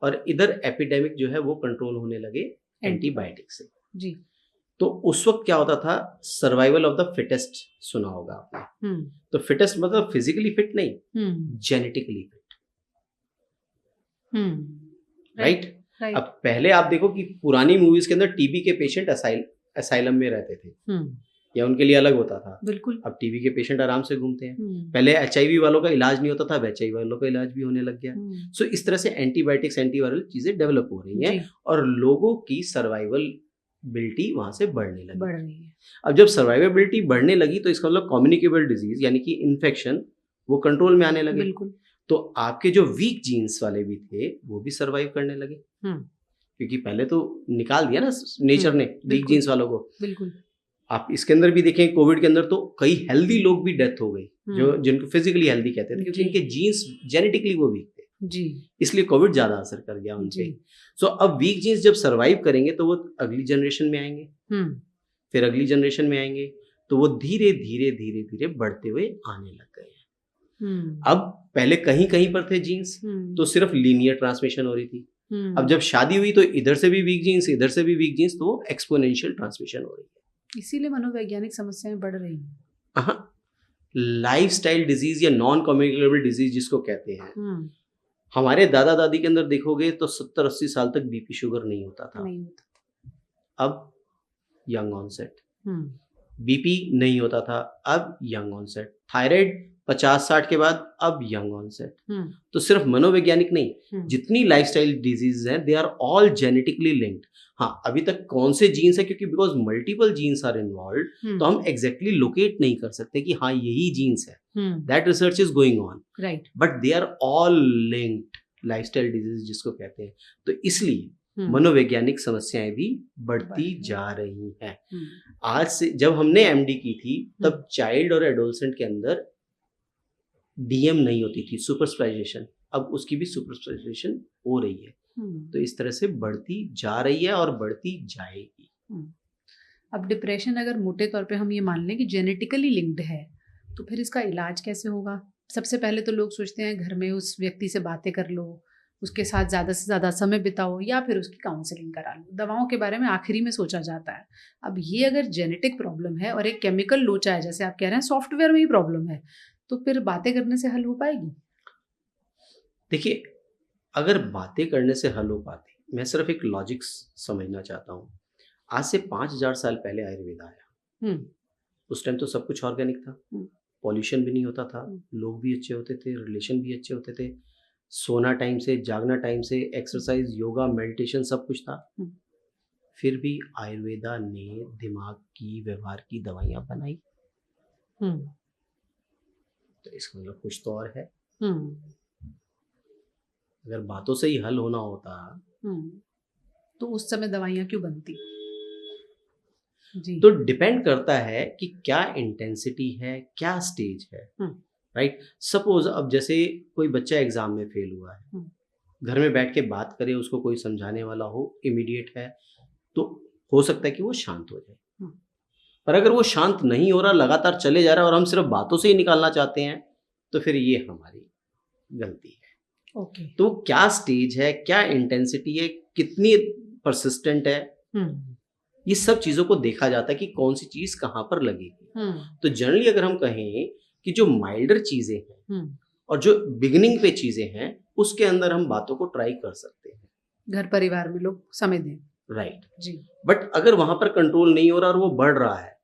और इधर एपिडेमिक जो है वो कंट्रोल होने लगे एंटीबायोटिक से। जी। तो उस वक्त क्या होता था, सर्वाइवल ऑफ द फिटेस्ट सुना होगा आपने। तो फिटेस्ट मतलब फिजिकली फिट नहीं, जेनेटिकली फिट। राइट। अब पहले आप देखो कि पुरानी मूवीज के अंदर टीबी के पेशेंट असाइलम में रहते थे या उनके लिए अलग होता था। बिल्कुल। अब टीबी के पेशेंट आराम से घूमते हैं। पहले HIV वालों का इलाज नहीं होता था, अब HIV वालों का इलाज भी होने लग गया। सो इस तरह से एंटीबायोटिक्स, एंटीवायरल चीजें डेवलप हो रही हैं और लोगों की सर्वाइवबिलिटी वहां से बढ़ने लगी। बढ़ रही है। अब जब सर्वाइवेबिलिटी बढ़ने लगी तो इसका मतलब कम्युनिकेबल डिजीज यानी कि इन्फेक्शन वो कंट्रोल में आने लगे। बिल्कुल। तो आपके जो वीक जीन्स वाले भी थे वो भी सर्वाइव करने लगे, क्योंकि पहले तो निकाल दिया ना नेचर ने वीक जीन्स वालों को। बिल्कुल। आप इसके अंदर भी देखें, कोविड के अंदर तो कई हेल्दी लोग भी डेथ हो गई, जो जिनको फिजिकली हेल्दी कहते थे, क्योंकि इनके जीन्स जेनेटिकली वो वीक थे जी, इसलिए कोविड ज्यादा असर कर गया उन पे। सो अब वीक जीन्स जब सर्वाइव करेंगे तो वो अगली जनरेशन में आएंगे, फिर अगली जनरेशन में आएंगे, तो वो धीरे धीरे धीरे धीरे बढ़ते हुए आने लग गए। अब पहले कहीं कहीं पर थे जीन्स तो सिर्फ लीनियर ट्रांसमिशन हो रही थी। अब जब शादी हुई तो इधर से भी वीक जीन्स, इधर से भी वीक जीन्स, तो एक्सपोनेंशियल ट्रांसमिशन हो रही है। इसीलिए मनोवैज्ञानिक समस्याएं बढ़ रही हैं। लाइफस्टाइल डिजीज या नॉन कम्युनिकेबल डिजीज जिसको कहते हैं, हमारे दादा दादी के अंदर देखोगे तो 70-80 साल तक बीपी शुगर नहीं होता था। नहीं होता। अब यंग ऑनसेट। हम्म बीपी नहीं होता था, अब यंग ऑनसेट। थायराइड 50-60 के बाद अब यंग ऑनसेट। हम्म तो सिर्फ मनोवैज्ञानिक नहीं, हम्म जितनी लाइफस्टाइल डिजीज हैं they are all genetically linked. हाँ, अभी तक कौन से जीन्स है, क्योंकि because multiple genes are involve, तो हम एग्जैक्टली लोकेट नहीं कर सकते कि हाँ यही जीन्स है। That research is going on, right. But they are all linked, lifestyle disease जिसको कहते हैं। तो इसलिए हम्म मनोवैज्ञानिक समस्याएं भी बढ़ती जा रही हैं। आज से जब हमने एमडी की थी तब चाइल्ड और एडोलसेंट के अंदर डीएम नहीं होती थी, सुपर स्पेशलाइजेशन। अब उसकी भी सुपर स्पेशलाइजेशन हो रही है। तो इस तरह से बढ़ती जा रही है और बढ़ती जाएगी। अब डिप्रेशन अगर मोटे तौर पे हम ये मान लें कि जेनेटिकली लिंक्ड है, तो फिर इसका इलाज कैसे होगा? सबसे पहले तो लोग सोचते हैं घर में उस व्यक्ति से बातें कर लो, उसके साथ ज़्यादा से ज़्यादा समय बिताओ, या फिर उसकी काउंसलिंग करा लो। दवाओं के बारे में आखिरी में सोचा जाता है। अब ये अगर जेनेटिक प्रॉब्लम है और एक केमिकल लोचा है, जैसे आप कह रहे हैं सॉफ्टवेयर में ही प्रॉब्लम है, तो फिर बातें करने से हल हो पाएगी? देखिए, अगर बातें करने से हल हो पाती, मैं सिर्फ एक लॉजिक समझना चाहता हूँ। आज से 5000 साल पहले आयुर्वेद आया। उस टाइम तो सब कुछ ऑर्गेनिक था, पॉल्यूशन भी नहीं होता था, लोग भी अच्छे होते थे, रिलेशन भी अच्छे होते थे, सोना टाइम से, जागना टाइम से, एक्सरसाइज, योगा, मेडिटेशन सब कुछ था। फिर भी आयुर्वेदा ने दिमाग की, व्यवहार की दवाइयाँ बनाई। तो इसका मतलब कुछ तो और है। अगर बातों से ही हल होना होता तो उस समय दवाइयाँ क्यों बनती? जी। तो डिपेंड करता है कि क्या इंटेंसिटी है, क्या स्टेज है, राइट। सपोज अब जैसे कोई बच्चा एग्जाम में फेल हुआ है, घर में बैठ के बात करे, उसको कोई समझाने वाला हो, इमीडिएट है, तो हो सकता है कि वो शांत हो जाए। पर अगर वो शांत नहीं हो रहा, लगातार चले जा रहा है और हम सिर्फ बातों से ही निकालना चाहते हैं, तो फिर ये हमारी गलती है। ओके। तो क्या स्टेज है, क्या इंटेंसिटी है, कितनी परसिस्टेंट है, ये सब चीजों को देखा जाता है कि कौन सी चीज कहाँ पर लगेगी। तो जनरली अगर हम कहें कि जो माइल्डर चीजें हैं और जो बिगिनिंग पे चीजें हैं, उसके अंदर हम बातों को ट्राई कर सकते हैं, घर परिवार में लोग समय दें, राइट जी। बट अगर वहां पर कंट्रोल नहीं हो रहा और वो बढ़ रहा है,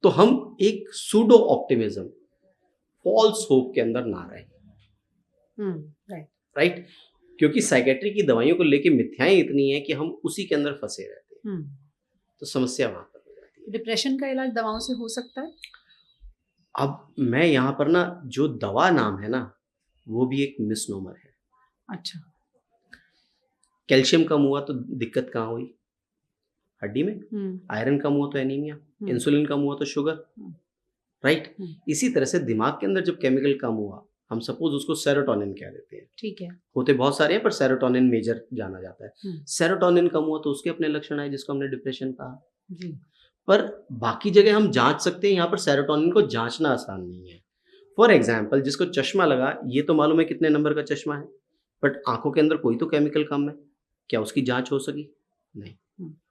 तो हम एक सूडो ऑप्टिमिज्म, फॉल्स होप के अंदर ना रहे, राइट। क्योंकि साइकेट्री की दवाइयों को लेके मिथ्याएं इतनी है कि हम उसी के अंदर फंसे रहते हैं। तो समस्या वहां पर हो जाती है। डिप्रेशन का इलाज दवाओं से हो सकता है? अब मैं यहाँ पर ना, जो दवा नाम है ना, वो भी एक मिसनोमर है। अच्छा। कैल्शियम कम हुआ तो दिक्कत कहाँ हुई? हड्डी में। आयरन कम हुआ तो एनीमिया, इंसुलिन कम हुआ तो शुगर, राइट। इसी तरह से दिमाग के अंदर जब केमिकल कम हुआ, हम सपोज उसको सेरोटोनिन कह देते हैं, ठीक है, होते बहुत सारे हैं पर सेरोटोनिन मेजर जाना जाता है। सेरोटोनिन कम हुआ तो उसके अपने लक्षण आए, जिसको हमने डिप्रेशन कहा जी। पर बाकी जगह हम जांच सकते हैं, यहाँ पर सेरोटोनिन को जांचना आसान नहीं है। फॉर एग्जाम्पल, जिसको चश्मा लगा, ये तो मालूम है कितने नंबर का चश्मा है, बट आंखों के अंदर कोई तो केमिकल कम है, क्या उसकी जांच हो सकी? नहीं,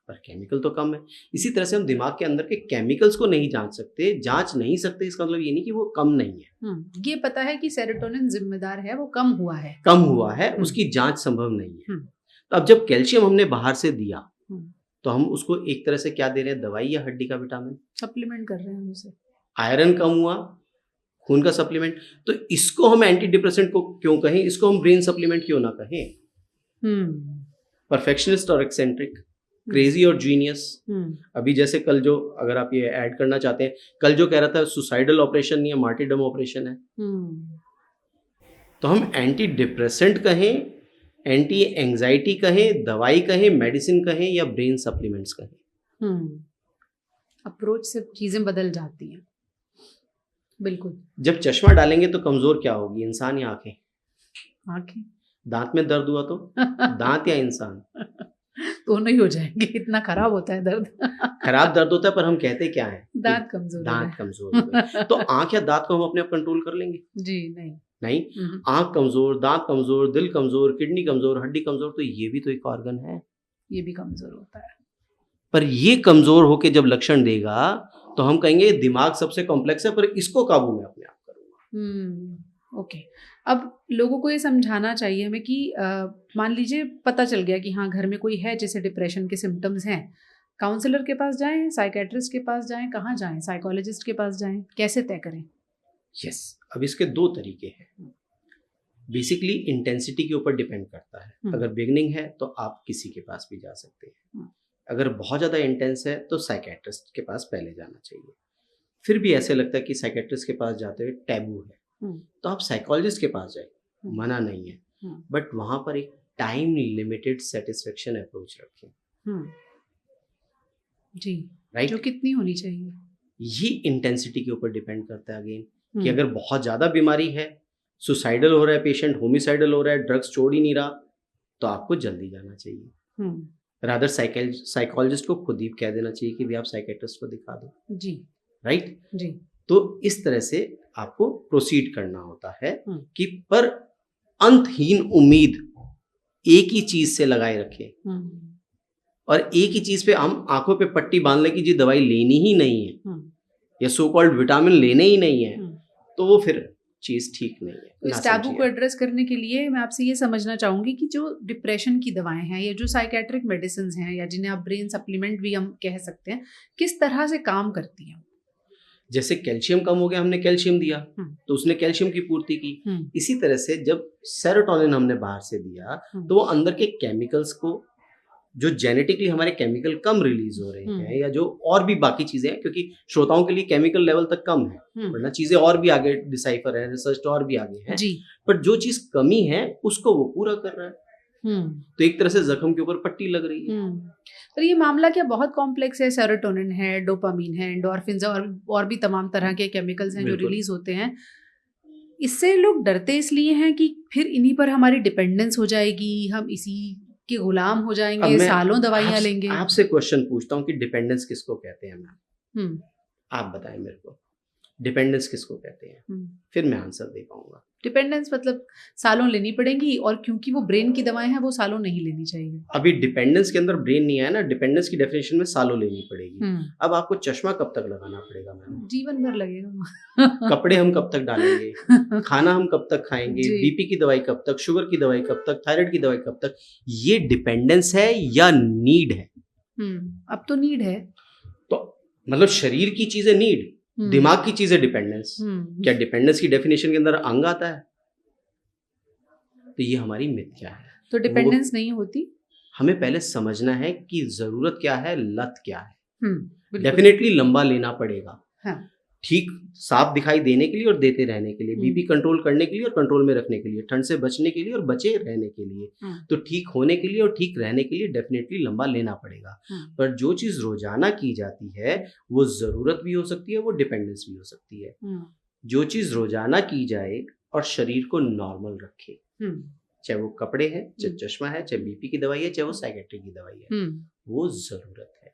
पर केमिकल तो कम है। इसी तरह से हम दिमाग के अंदर के केमिकल्स को नहीं जांच सकते, जांच नहीं सकते, इसका मतलब ये नहीं कि वो कम नहीं है। ये पता है कि सेरोटोनिन जिम्मेदार है, वो कम हुआ है, उसकी जांच संभव नहीं है। तो अब जब कैल्शियम हमने बाहर से दिया, तो हम उसको एक तरह से क्या दे रहे हैं, दवाई या हड्डी का विटामिन, सप्लीमेंट कर रहे हैं उसे। आयरन आयरन कम हुआ, खून का सप्लीमेंट। तो इसको हम एंटी डिप्रेसेंट को क्यों कहें, इसको हम ब्रेन सप्लीमेंट क्यों ना कहें? परफेक्शनिस्ट और एक्सेंट्रिक, क्रेजी और जीनियस। अभी जैसे कल जो, अगर आप ये ऐड करना चाहते हैं, कल जो कह रहा था सुसाइडल ऑपरेशन नहीं है, मार्टिडम ऑपरेशन है। तो हम एंटी डिप्रेसेंट कहें, एंटी एंजाइटी कहें, दवाई कहें, मेडिसिन कहें, या ब्रेन सप्लीमेंट्स कहें, अप्रोच से चीजें बदल जाती हैं। बिल्कुल। जब चश्मा डालेंगे तो कमजोर क्या होगी, इंसान या आंखें? आंखें। दांत में दर्द हुआ तो दांत या इंसान? दोनों ही हो जाएंगे, इतना खराब होता है दर्द। खराब दर्द होता है, पर हम कहते क्या है, दांत कमजोर, दांत कमजोर हो गए। तो आंख या दांत को हम अपने आप कंट्रोल कर लेंगे? जी नहीं। आंख कमजोर, दांत कमजोर, दिल कमजोर, किडनी कमजोर, हड्डी कमजोर, तो ये भी तो एक ऑर्गन है, ये भी कमजोर होता है। पर ये कमजोर होके जब लक्षण देगा, तो हम कहेंगे दिमाग सबसे कॉम्प्लेक्स है, पर इसको काबू में अपने आप करूंगा। ओके। अब लोगों को ये समझाना चाहिए हमें कि मान लीजिए पता चल गया कि हाँ घर में कोई है जैसे डिप्रेशन के सिम्टम्स हैं, काउंसलर के पास जाएं, साइकेट्रिस्ट के पास जाएं, कहाँ जाएं, साइकोलॉजिस्ट के पास जाएं, कैसे तय करें? यस, अब इसके दो तरीके हैं। बेसिकली इंटेंसिटी के ऊपर डिपेंड करता है। अगर बिगनिंग है तो आप किसी के पास भी जा सकते हैं, अगर बहुत ज़्यादा इंटेंस है तो साइकेट्रिस्ट के पास पहले जाना चाहिए। फिर भी ऐसे लगता है कि साइकेट्रिस्ट के पास जाते हुए टैबू है, तो आप साइकोलॉजिस्ट के पास जाए, मना नहीं है, बट वहाँ पर एक टाइम लिमिटेड सेटिस्फेक्शन अप्रोच रखें। जी, राइट, जो कितनी होनी चाहिए? ये इंटेंसिटी के ऊपर डिपेंड करता है अगेन, कि अगर बहुत ज़्यादा बीमारी है, सुसाइडल हो रहा है पेशेंट, होमिसाइडल हो रहा है, ड्रग्स छोड़ ही नहीं रहा, तो आपको जल्दी जाना चाहिए। रादर साइकोलॉजिस्ट को खुद ही कह देना चाहिए कि भी आप साइकेट्रिस्ट को दिखा दो। जी, राइट जी। तो इस तरह से आपको प्रोसीड करना होता है कि पर अंतहीन उम्मीद एक ही चीज से लगाए रखे, और एक ही चीज पे हम आंखों पे पट्टी बांध ले कि जी दवाई लेनी ही नहीं है या सो कॉल्ड विटामिन लेने ही नहीं है, तो वो फिर चीज ठीक नहीं है। तो इस टैबू को एड्रेस करने के लिए मैं आपसे ये समझना चाहूंगी कि जो डिप्रेशन की दवाएं हैं या जो साइकेट्रिक मेडिसिन हैं या जिन्हें आप ब्रेन सप्लीमेंट भी हम कह सकते हैं, किस तरह से काम करती हैं? जैसे कैल्शियम कम हो गया, हमने कैल्शियम दिया तो उसने कैल्शियम की पूर्ति की। इसी तरह से जब सेरोटोनिन हमने बाहर से दिया तो वो अंदर के केमिकल्स को, जो जेनेटिकली हमारे केमिकल कम रिलीज हो रहे हैं या जो और भी बाकी चीजें हैं, क्योंकि श्रोताओं के लिए केमिकल लेवल तक कम है, वरना चीजें और भी आगे डिसाइफर है, रिसर्च और भी आगे है, पर जो चीज कमी है उसको वो पूरा कर रहा है। तो एक तरह से जख्म के ऊपर पट्टी लग रही है। तो ये मामला क्या बहुत कॉम्प्लेक्स है? सेरोटोनिन है, डोपामीन है, एंडोर्फिन्स और भी तमाम तरह के केमिकल्स हैं जो रिलीज होते हैं। इससे लोग डरते इसलिए हैं कि फिर इन्हीं पर हमारी डिपेंडेंस हो जाएगी, हम इसी के गुलाम हो जाएंगे, सालों दवाइयां लेंगे। आपसे क्वेश्चन पूछता हूँ कि डिपेंडेंस किसको कहते हैं मैम? आप बताएं मेरे को, डिपेंडेंस किसको कहते हैं? फिर मैं आंसर दे पाऊंगा। डिपेंडेंस मतलब सालों लेनी पड़ेगी, और क्योंकि वो ब्रेन की दवाएं हैं वो सालों नहीं लेनी चाहिए। अभी डिपेंडेंस के अंदर ब्रेन नहीं आया ना, डिपेंडेंस की डेफिनेशन में सालों लेनी पड़ेगी। अब आपको चश्मा कब तक लगाना पड़ेगा मैम? जीवन भर लगेगा। कपड़े हम कब तक डालेंगे? खाना हम कब तक खाएंगे? बीपी की दवाई कब तक? शुगर की दवाई कब तक? थायराइड की दवाई कब तक? ये डिपेंडेंस है या नीड है? अब तो नीड है। तो मतलब शरीर की चीजें नीड, दिमाग की चीजें डिपेंडेंस। क्या डिपेंडेंस की डेफिनेशन के अंदर अंग आता है? तो ये हमारी मिथ्या है। तो डिपेंडेंस नहीं होती। हमें पहले समझना है कि जरूरत क्या है, लत क्या है। डेफिनेटली लंबा लेना पड़ेगा, ठीक साफ दिखाई देने के लिए और देते रहने के लिए, बीपी कंट्रोल करने के लिए और कंट्रोल में रखने के लिए, ठंड से बचने के लिए और बचे रहने के लिए। तो ठीक होने के लिए और ठीक रहने के लिए डेफिनेटली लंबा लेना पड़ेगा। पर जो चीज रोजाना की जाती है वो जरूरत भी हो सकती है, वो डिपेंडेंस भी हो सकती है। जो चीज रोजाना की जाए और शरीर को नॉर्मल रखे, चाहे वो कपड़े हैं, चाहे चश्मा है, चाहे बीपी की दवाई है, चाहे वो साइकेट्रिक की दवाई है, वो जरूरत है।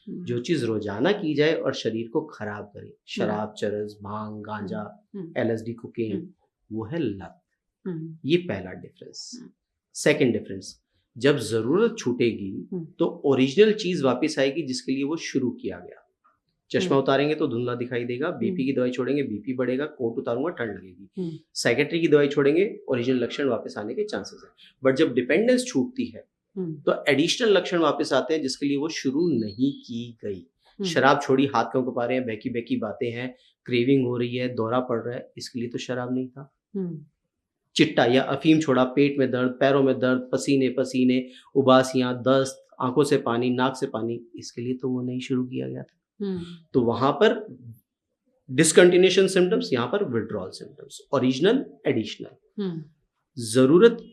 जो चीज रोजाना की जाए और शरीर को खराब करे, शराब, चरस, भांग, गांजा, LSD, कोकेन, वो है लत। ये पहला डिफरेंस। सेकंड डिफरेंस, जब जरूरत छूटेगी तो ओरिजिनल चीज वापस आएगी जिसके लिए वो शुरू किया गया। चश्मा उतारेंगे तो धुंधला दिखाई देगा, बीपी की दवाई छोड़ेंगे बीपी बढ़ेगा, कोट उतारूंगा ठंड लगेगी, साइकेट्री की दवाई छोड़ेंगे ओरिजिनल लक्षण वापस आने के चांसेस है। बट जब डिपेंडेंस छूटती है तो एडिशनल लक्षण वापस आते हैं जिसके लिए वो शुरू नहीं की गई। शराब छोड़ी, हाथ कब पा रहे हैं, बहकी बहकी बातें हैं, क्रेविंग हो रही है, दौरा पड़ रहा है, इसके लिए तो शराब नहीं था। चिट्टा या अफीम छोड़ा, पेट में दर्द, पैरों में दर्द, पसीने पसीने, उबासियां, दस्त, आंखों से पानी, नाक से पानी, इसके लिए तो वो नहीं शुरू किया गया था। तो वहां पर डिसकंटिन्यूएशन सिम्टम्स, यहाँ पर विड्रॉल सिम्टम्स, ओरिजिनल एडिशनल। जरूरत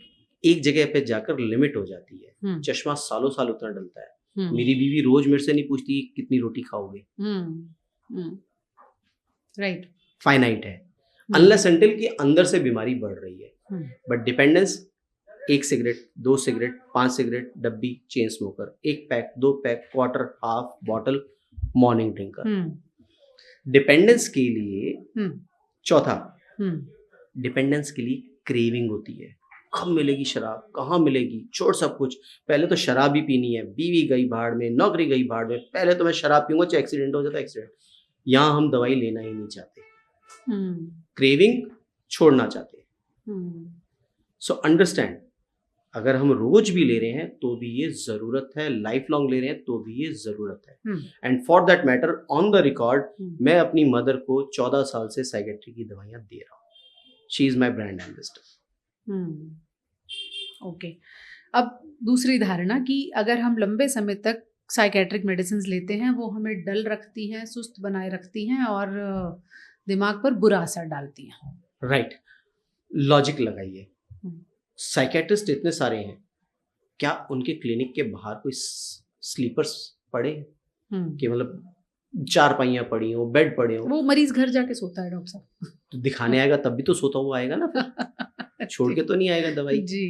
एक जगह पे जाकर लिमिट हो जाती है। चश्मा सालों साल उतना डलता है। मेरी बीवी रोज मेरे से नहीं पूछती कितनी रोटी खाओगे, राइट, फाइनाइट है, अनलेस अनटिल कि अंदर से बीमारी बढ़ रही है। But dependence, 1 cigarette, 2 cigarette, 5 cigarette, डब्बी, chain smoker, 1 pack, 2 pack, quarter, half bottle, morning drinker. Dependence के लिए चौथा, डिपेंडेंस के लिए क्रेविंग होती है। कब मिलेगी शराब, कहाँ मिलेगी, छोड़ सब कुछ, पहले तो शराब ही पीनी है, बीवी गई भाड़ में, नौकरी गई भाड़ में, पहले तो मैं शराब पीऊंगा, चाहे एक्सीडेंट हो जाता एक्सीडेंट। यहाँ हम दवाई लेना ही नहीं चाहते। क्रेविंग छोड़ना चाहते हैं। हम्म, सो अंडरस्टैंड, अगर हम रोज भी ले रहे हैं तो भी ये जरूरत है, लाइफ लॉन्ग ले रहे हैं तो भी ये जरूरत है। Hmm, and for that matter on the record, hmm, मैं अपनी मदर को 14 साल से साइकेट्री की दवाइयां दे रहा हूँ। She is my brand ambassador. Okay. अब दूसरी धारणा कि अगर हम लंबे समय तक साइकेट्रिक मेडिसिन लेते हैं वो हमें डल रखती हैं, सुस्त बनाए रखती हैं और दिमाग पर बुरा असर डालती हैं। राइट, लॉजिक लगाइए। हम्म, साइकेट्रिस्ट इतने सारे हैं, क्या उनके क्लिनिक के बाहर कोई स्लीपर्स पड़े हैं? हम्म, कि मतलब चारपाइयाँ पड़ी हो, बेड पड़े हो? वो मरीज घर जाके सोता है डॉक्टर साहब। तो दिखाने आएगा तब भी तो सोता हुआ आएगा ना, फिर छोड़ के तो नहीं आएगा दवाई, जी।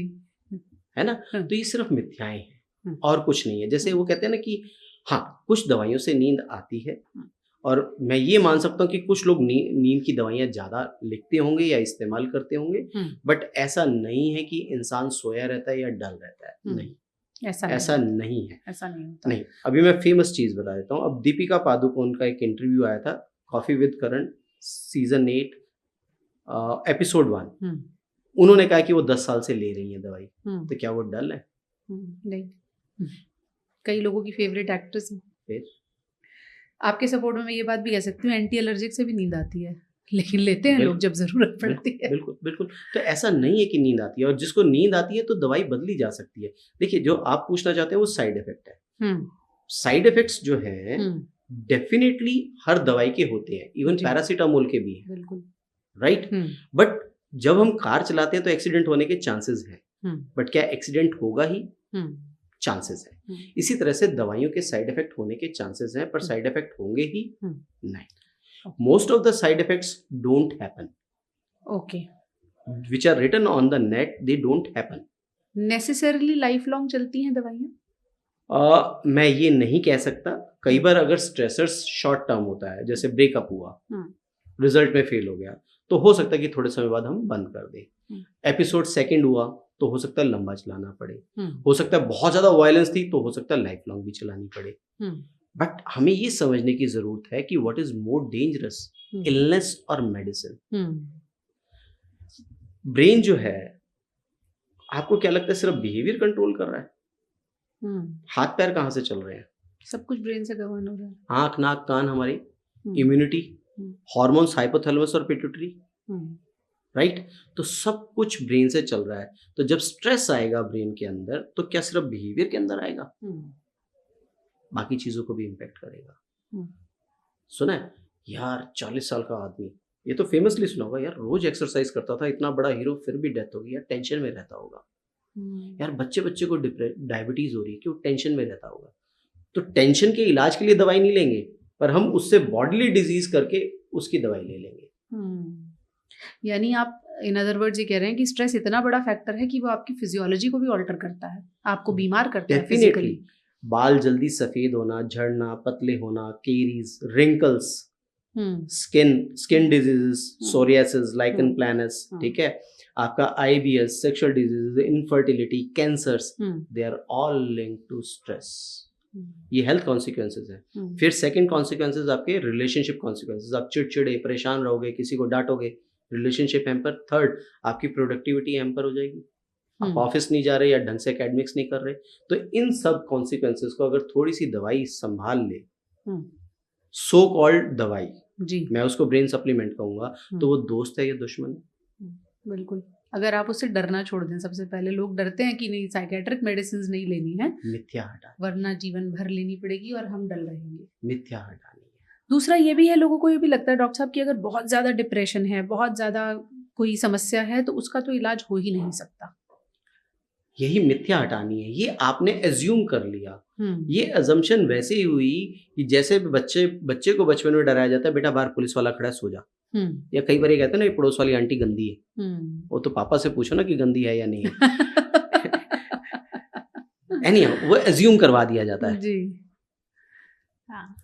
है ना? हम्म, तो ये सिर्फ मिथ्याएं हैं हम्म, और कुछ नहीं है। जैसे वो कहते हैं ना कि हाँ, कुछ दवाइयों से नींद आती है, हम्म, और मैं ये मान सकता हूँ कि कुछ लोग नींद की दवाइयाँ ज़्यादा लिखते होंगे या इस्तेमाल करते होंगे, बट ऐसा नहीं है कि इंसान सोया रहता है या डल रहता है। नहीं, ऐसा नहीं है, ऐसा नहीं होता। नहीं। अभी मैं फेमस चीज़ बता देता हूँ। अब दीपिका पादुकोण का एक इंटरव्यू आया था, coffee with Karan season 8 episode 1। हम्म, उन्होंने कहा कि वो 10 साल से ले रही हैं दवाई, हम्म, तो क्या वो डल है? नहीं। कई लोगों की फेवरेट एक्ट्रेस है। फिर आपके सपोर्ट में मैं ये बात भी कह सकती हूँ, एंटी एलर्जिक से भी नींद आती है, लेकिन लेते हैं लोग जब जरूरत पड़ती है। बिल्कुल बिल्कुल। तो ऐसा नहीं है कि नींद आती है, और जिसको नींद आती है तो दवाई बदली जा सकती है। देखिए, जो आप पूछना चाहते हैं वो साइड इफेक्ट है। हम्म, साइड इफेक्ट्स जो है डेफिनेटली हर दवाई के होते हैं, इवन जी। पैरासीटामोल के भी हैं, बिल्कुल। राइट? बट जब हम कार चलाते हैं तो एक्सीडेंट होने के चांसेस हैं, बट क्या एक्सीडेंट होगा ही? चांसेस है। इसी तरह से दवाइयों के साइड इफेक्ट होने के चांसेस हैं, पर साइड इफेक्ट होंगे ही नहीं। Most of the side effects don't happen. Okay. Which are written on the net, they don't happen. Necessarily life long चलती हैं दवाइयाँ? मैं ये नहीं कह सकता। कई बार अगर स्ट्रेसर्स शॉर्ट टर्म होता है, जैसे ब्रेकअप हुआ, रिजल्ट में फेल हो गया, तो हो सकता है कि थोड़े समय बाद हम बंद कर दें। एपिसोड सेकंड हुआ तो हो सकता है लंबा चलाना पड़े, हो सकता है बहुत ज्यादा वायलेंस थी तो हो सकता है लाइफ लॉन्ग भी चलानी पड़े। बट हमें ये समझने की जरूरत है कि what is more dangerous, illness और मेडिसिन। ब्रेन जो है, आपको क्या लगता है सिर्फ बिहेवियर कंट्रोल कर रहा है? हाथ पैर कहाँ से चल रहे हैं? सब कुछ ब्रेन से गवर्न हो रहा है। आंख, नाक, कान, हमारी इम्यूनिटी, हॉर्मोन्स, हाइपोथैलेमस और पिट्यूटरी, राइट? तो सब कुछ ब्रेन से चल रहा है। तो जब स्ट्रेस आएगा ब्रेन के अंदर, तो क्या सिर्फ बिहेवियर के अंदर आएगा? बाकी चीजों को भी इम्पैक्ट करेगा। सुना है यार, 40 साल का आदमी, ये तो फेमसली सुना होगा यार, रोज एक्सरसाइज करता था, इतना बड़ा हीरो, फिर भी डेथ हो गई। यार टेंशन में रहता होगा। यार बच्चे को डायबिटीज हो रही है, क्यों? टेंशन में रहता होगा। तो टेंशन के इलाज के लिए दवाई नहीं लेंगे, पर हम उससे बॉडीली डिजीज करके उसकी दवाई ले लेंगे। यानी आप इन अदर वर्ड्स ये कह रहे हैं कि स्ट्रेस इतना बड़ा फैक्टर है कि वो आपकी फिजियोलॉजी को भी ऑल्टर करता है, आपको बीमार करता है फिजिकली। बाल जल्दी सफेद होना, झड़ना, पतले होना, caries, wrinkles, skin diseases, psoriasis, lichen planus, ठीक है, आपका IBS, sexual diseases, infertility, cancers, they are all linked to stress. ये हेल्थ कॉन्सिक्वेंसेज है। फिर सेकंड कॉन्सिक्वेंसेज आपके रिलेशनशिप कॉन्सिक्वेंसेज, आप चिड़चिड़े, परेशान रहोगे, किसी को डांटोगे, रिलेशनशिप हैम्पर। थर्ड, आपकी प्रोडक्टिविटी हैम्पर हो जाएगी, आप ऑफिस नहीं जा रहे या ढंग से एकेडमिक्स नहीं कर रहे। तो इन सब कॉन्सिक्वेंसेज को अगर थोड़ी सी दवाई संभाल ले, सो कॉल्ड दवाई, जी, मैं उसको ब्रेन सप्लीमेंट कहूंगा, तो वो दोस्त है या दुश्मन है? बिल्कुल। अगर आप उससे डरना छोड़ दें, सबसे पहले लोग डरते हैं कि नहीं साइकेट्रिक मेडिसिन नहीं लेनी है, मिथ्या हटा, वरना जीवन भर लेनी पड़ेगी और हम डल रहेंगे। मिथ्या हटानी है। दूसरा ये भी है, लोगों को ये भी लगता है डॉक्टर साहब कि अगर बहुत ज्यादा डिप्रेशन है, बहुत ज्यादा कोई समस्या है, तो उसका तो इलाज हो ही नहीं सकता। यही मिथ्या हटानी है। ये आपने एज्यूम कर लिया। ये अजम्पशन वैसे ही हुई कि जैसे बच्चे को बचपन में डराया जाता है, बेटा बाहर पुलिस वाला खड़ा है, सो जा। या कई बार ये कहते हैं ना, ये पड़ोस वाली आंटी गंदी है, वो तो पापा से पूछो ना कि गंदी है या नहीं है। Anyhow, वो एज्यूम करवा दिया जाता है जी।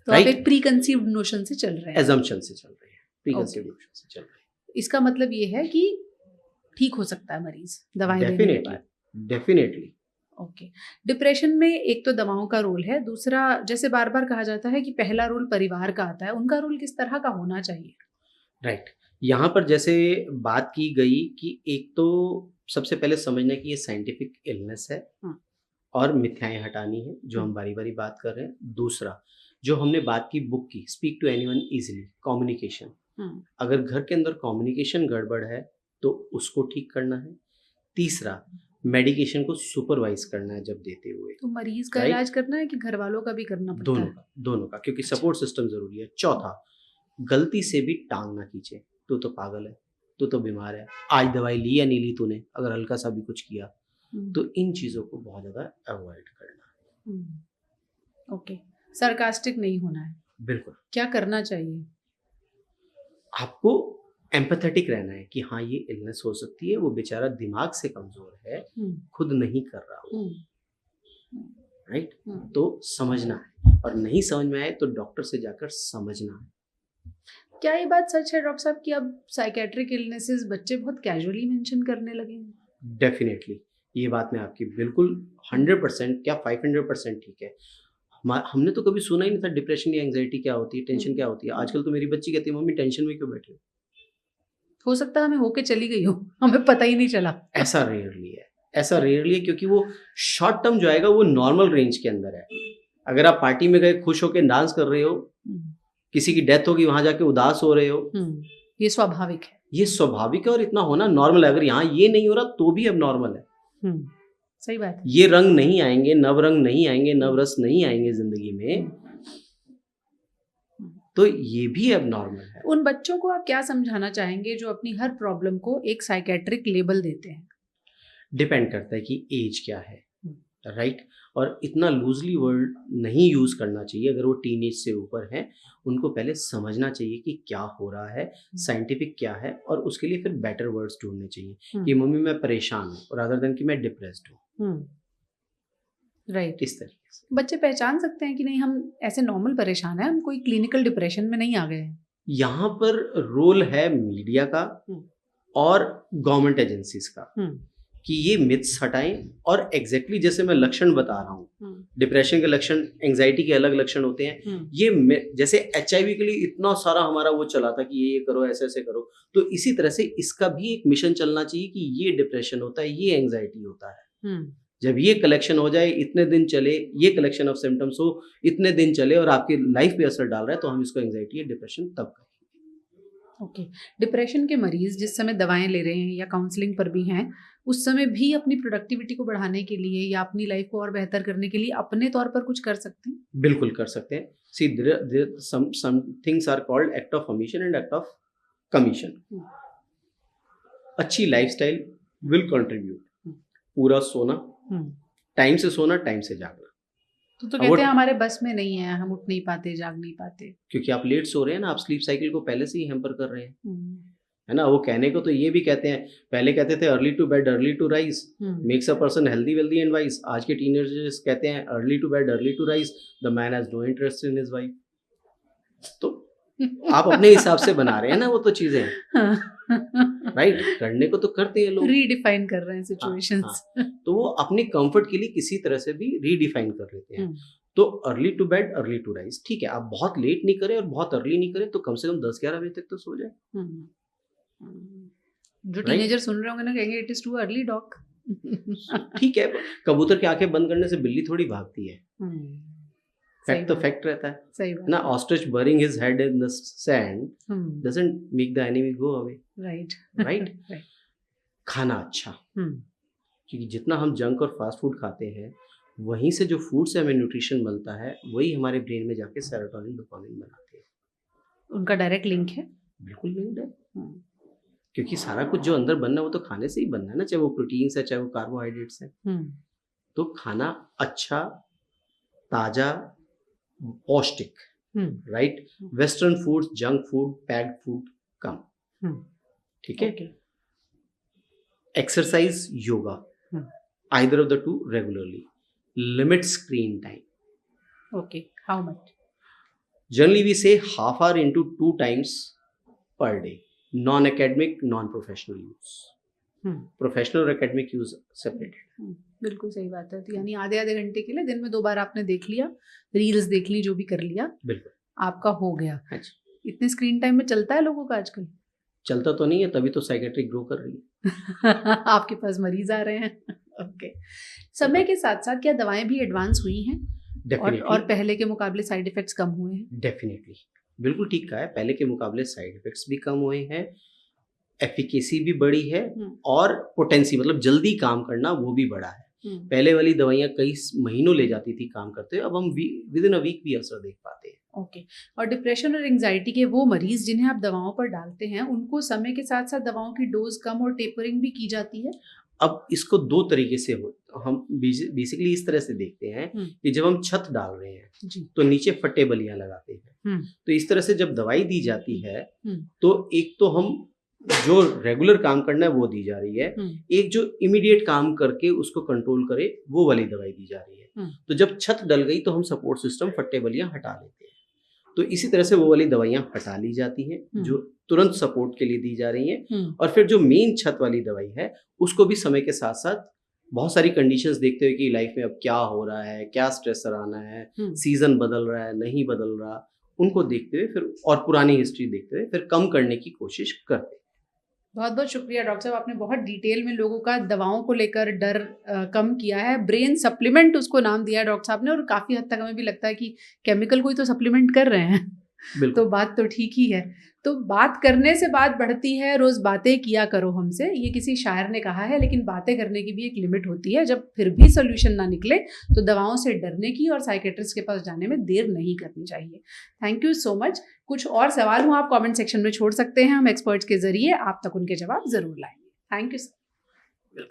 तो आप एक प्री कंसीव्ड नोशन से चल रहे हैं, एजम्पशन से चल रहे हैं, प्री कंसीव्ड नोशन से चल रहे हैं। इसका मतलब ये है कि ठीक हो सकता है मरीज दवाई लेने के बाद। डेफिनेटली। ओके। डिप्रेशन में एक तो दवाओं का रोल है, दूसरा जैसे बार बार कहा जाता है कि पहला रोल परिवार का आता है, उनका रोल किस तरह का होना चाहिए? राइट। यहाँ पर जैसे बात की गई कि एक तो सबसे पहले समझना कि ये साइंटिफिक इलनेस है हाँ। और मिथ्याएं हटानी है जो हम बारी बारी बात कर रहे हैं। दूसरा, जो हमने बात की बुक की, speak to anyone easily, communication. अगर घर के अंदर कम्युनिकेशन गड़बड़ है तो उसको ठीक करना है। तीसरा, मेडिकेशन को सुपरवाइज करना है जब देते हुए, तो मरीज का राइट? इलाज करना है कि घर वालों का भी करना पड़ता दोनों है? का, दोनों का, क्योंकि अच्छा। सपोर्ट सिस्टम जरूरी है। चौथा, गलती से भी टांग ना खींचे, तू तो पागल है, तू तो बीमार है, आज दवाई ली या नहीं ली तूने, अगर हल्का सा भी कुछ किया तो इन चीजों को बहुत ज्यादा अवॉइड करना है। ओके, सरकास्टिक नहीं होना है। बिल्कुल। क्या करना चाहिए? आपको एम्पैथेटिक रहना है कि हाँ ये इलनेस हो सकती है, वो बेचारा दिमाग से कमजोर है, खुद नहीं कर रहा हो, राइट? तो समझना है, और नहीं समझ में आए तो डॉक्टर से जाकर समझना है। क्या ये बात सच है डॉक्टर साहब कि अब साइकेट्रिक इलनेसेस बच्चे बहुत कैजुअली मेंशन करने लगे हैं? डेफिनेटली, ये बात मैं आपकी बिल्कुल 100% क्या 500% ठीक है। हमने तो कभी सुना ही नहीं था डिप्रेशन या एंजाइटी क्या होती है, टेंशन क्या होती है। आजकल तो मेरी बच्ची कहती है मम्मी टेंशन में क्यों बैठे हो सकता है हमें होके चली गई हो, हमें पता ही नहीं चला। ऐसा रेयरली है, ऐसा रेयरली है, क्योंकि वो शॉर्ट टर्म जो आएगा वो नॉर्मल रेंज के अंदर है। अगर आप पार्टी में गए, खुश होकर डांस कर रहे हो, किसी की डेथ होगी वहां जाके उदास हो रहे हो, ये स्वाभाविक है, ये स्वाभाविक है और इतना होना नॉर्मल है। अगर यहाँ ये नहीं हो रहा तो भी अब नॉर्मल है। सही बात है। ये रंग नहीं आएंगे, नव रंग नहीं आएंगे, नवरस नहीं आएंगे जिंदगी में, तो ये भी अब नॉर्मल है। उन बच्चों को आप क्या समझाना चाहेंगे जो अपनी हर प्रॉब्लम को एक साइकेट्रिक लेबल देते हैं? डिपेंड करता है कि एज क्या है, राइट? और इतना लूजली वर्ड नहीं यूज करना चाहिए। अगर वो टीनेज से ऊपर है, उनको पहले समझना चाहिए कि क्या हो रहा है, साइंटिफिक क्या है, और उसके लिए फिर बेटर वर्ड्स ढूंढने चाहिए कि मम्मी मैं परेशान हूँ, रादर देन कि मैं डिप्रेस्ड हूँ, राइट? इस तरीके से बच्चे पहचान सकते हैं कि नहीं हम ऐसे नॉर्मल परेशान हैं, हम कोई क्लिनिकल डिप्रेशन में नहीं आ गए हैं। यहाँ पर रोल है मीडिया का और गवर्नमेंट एजेंसीज का कि ये मिथ्स हटाएं, और एग्जैक्टली जैसे मैं लक्षण बता रहा हूँ, डिप्रेशन के लक्षण, एंजाइटी के अलग लक्षण होते हैं। ये जैसे HIV के लिए इतना सारा हमारा वो चला था कि ये करो, ऐसे ऐसे करो, तो इसी तरह से इसका भी एक मिशन चलना चाहिए कि ये डिप्रेशन होता है, ये एंजाइटी होता है। जब ये कलेक्शन हो जाए, इतने दिन चले, ये कलेक्शन ऑफ सिम्टम्स हो, इतने दिन चले और आपकी लाइफ पे असर डाल रहा है, तो हम इसको एंजाइटी या डिप्रेशन तब करेंगे। ओके, डिप्रेशन के मरीज जिस समय दवाएं ले रहे हैं या काउंसलिंग पर भी हैं, उस समय भी अपनी प्रोडक्टिविटी को बढ़ाने के लिए या अपनी लाइफ को और बेहतर करने के लिए अपने तौर पर कुछ कर सकते हैं? बिल्कुल कर सकते हैं। सी some things are called act of omission and act of commission. अच्छी लाइफस्टाइल विल कंट्रीब्यूट। पूरा सोना, टाइम से सोना, टाइम से जागना। तो कहते हैं हमारे बस में नहीं है, हम उठ नहीं पाते, जाग नहीं पाते, क्योंकि आप लेट सो रहे हैं ना, आप स्लीप साइकिल को पहले से ही हैम्पर कर रहे हैं, है ना? वो कहने को तो ये भी कहते हैं, पहले कहते थे early to bed early to rise makes a person healthy wealthy and wise. आज के टीनेजर्स कहते हैं early to bed early to rise the man has no interest in his wife. तो आप अपने हिसाब से बना रहे हैं ना वो तो चीजें, राइट? करने को तो करते हैं लोग, रीडिफाइन कर रहे हैं सिचुएशंस। तो वो अपने कंफर्ट के लिए किसी तरह से भी रीडिफाइन कर लेते हैं। तो early to bed early to rise, ठीक है, आप बहुत लेट नहीं करें और बहुत अर्ली नहीं करें, तो कम से कम 10-11 बजे तक तो सो जाए। जो टीनेजर सुन रहे होंगे ना, कहेंगे it is too early dog. ठीक है, कबूतर की आंखें बंद करने से बिल्ली थोड़ी भागती है, फैक्ट तो फैक्ट रहता है। सही बात ना, ostrich burying his head in the sand doesn't make the enemy go away, right? खाना अच्छा, क्योंकि जितना हम जंक और फास्ट फूड खाते हैं, वहीं से जो फूड से हमें न्यूट्रिशन मिलता है, वही हमारे ब्रेन में जाके सेरोटोनिन डोपामिन बनाते हैं। उनका डायरेक्ट लिंक है? बिल्कुल लिंक्ड है, क्योंकि सारा कुछ जो अंदर बनना है वो तो खाने से ही बनना है ना, चाहे वो प्रोटीन्स है, चाहे वो कार्बोहाइड्रेट्स है। तो खाना अच्छा, ताजा, पौष्टिक, right? Western food, junk food, packed food कम, ठीक है? Exercise, yoga, either of the two regularly, limit screen time. Okay, how much? Generally we say half hour into 2 times per day, non academic, non professional use, professional और academic use separated. बिल्कुल सही बात है। तो यानी आधे घंटे के लिए दिन में 2 बार आपने देख लिया, रील्स देख ली, जो भी कर लिया, बिल्कुल आपका हो गया। इतने स्क्रीन टाइम में चलता है लोगों का आजकल? चलता तो नहीं है, तभी तो साइकेट्री ग्रो कर रही है। आपके पास मरीज आ रहे हैं। ओके। समय के साथ साथ क्या दवाएं भी एडवांस हुई हैं और डेफिनेटली, पहले के मुकाबले साइड इफेक्ट्स कम हुए हैं? डेफिनेटली, बिल्कुल ठीक कहा है। पहले के मुकाबले साइड इफेक्ट्स भी कम हुए हैं, एफिकेसी भी बढ़ी है, और पोटेंसी मतलब जल्दी काम करना वो भी बढ़ा है। पहले वाली दवाइयाँ कई महीनों ले जाती थी काम करते हुए, अब हम विद इन अ वीक भी असर देख पाते हैं। ओके। और डिप्रेशन और एंजाइटी के वो मरीज जिन्हें आप दवाओं पर डालते हैं, उनको समय के साथ साथ दवाओं की डोज कम और टेपरिंग भी की जाती है? अब इसको दो तरीके से हम बेसिकली इस तरह से देखते हैं कि जब हम छत डाल रहे हैं जी। तो नीचे फटे बलियां लगाते हैं। तो इस तरह से जब दवाई दी जाती है तो एक तो हम जो रेगुलर काम करना है वो दी जा रही है, एक जो इमीडिएट काम करके उसको कंट्रोल करे वो वाली दवाई दी जा रही है। तो जब छत डल गई तो हम सपोर्ट सिस्टम फटे बलियां हटा लेते हैं। तो इसी तरह से वो वाली दवाइयां हटा ली जाती हैं जो तुरंत सपोर्ट के लिए दी जा रही हैं। और फिर जो मेन छत वाली दवाई है उसको भी समय के साथ साथ बहुत सारी कंडीशंस देखते हुए कि लाइफ में अब क्या हो रहा है, क्या स्ट्रेसर आना है, सीजन बदल रहा है, नहीं बदल रहा, उनको देखते हुए फिर और पुरानी हिस्ट्री देखते हुए फिर कम करने की कोशिश करते हैं। बहुत बहुत शुक्रिया डॉक्टर साहब, आपने बहुत डिटेल में लोगों का दवाओं को लेकर डर कम किया है। ब्रेन सप्लीमेंट उसको नाम दिया है डॉक्टर साहब ने, और काफ़ी हद तक हमें भी लगता है कि केमिकल को ही तो सप्लीमेंट कर रहे हैं। तो बात तो ठीक ही है। तो बात करने से बात बढ़ती है, रोज़ बातें किया करो हमसे, ये किसी शायर ने कहा है, लेकिन बातें करने की भी एक लिमिट होती है। जब फिर भी सोल्यूशन ना निकले तो दवाओं से डरने की और साइकेट्रिस्ट के पास जाने में देर नहीं करनी चाहिए। Thank you so much. कुछ और सवाल हो आप कमेंट सेक्शन में छोड़ सकते हैं, हम एक्सपर्ट्स के जरिए आप तक उनके जवाब जरूर लाएंगे। Thank you sir.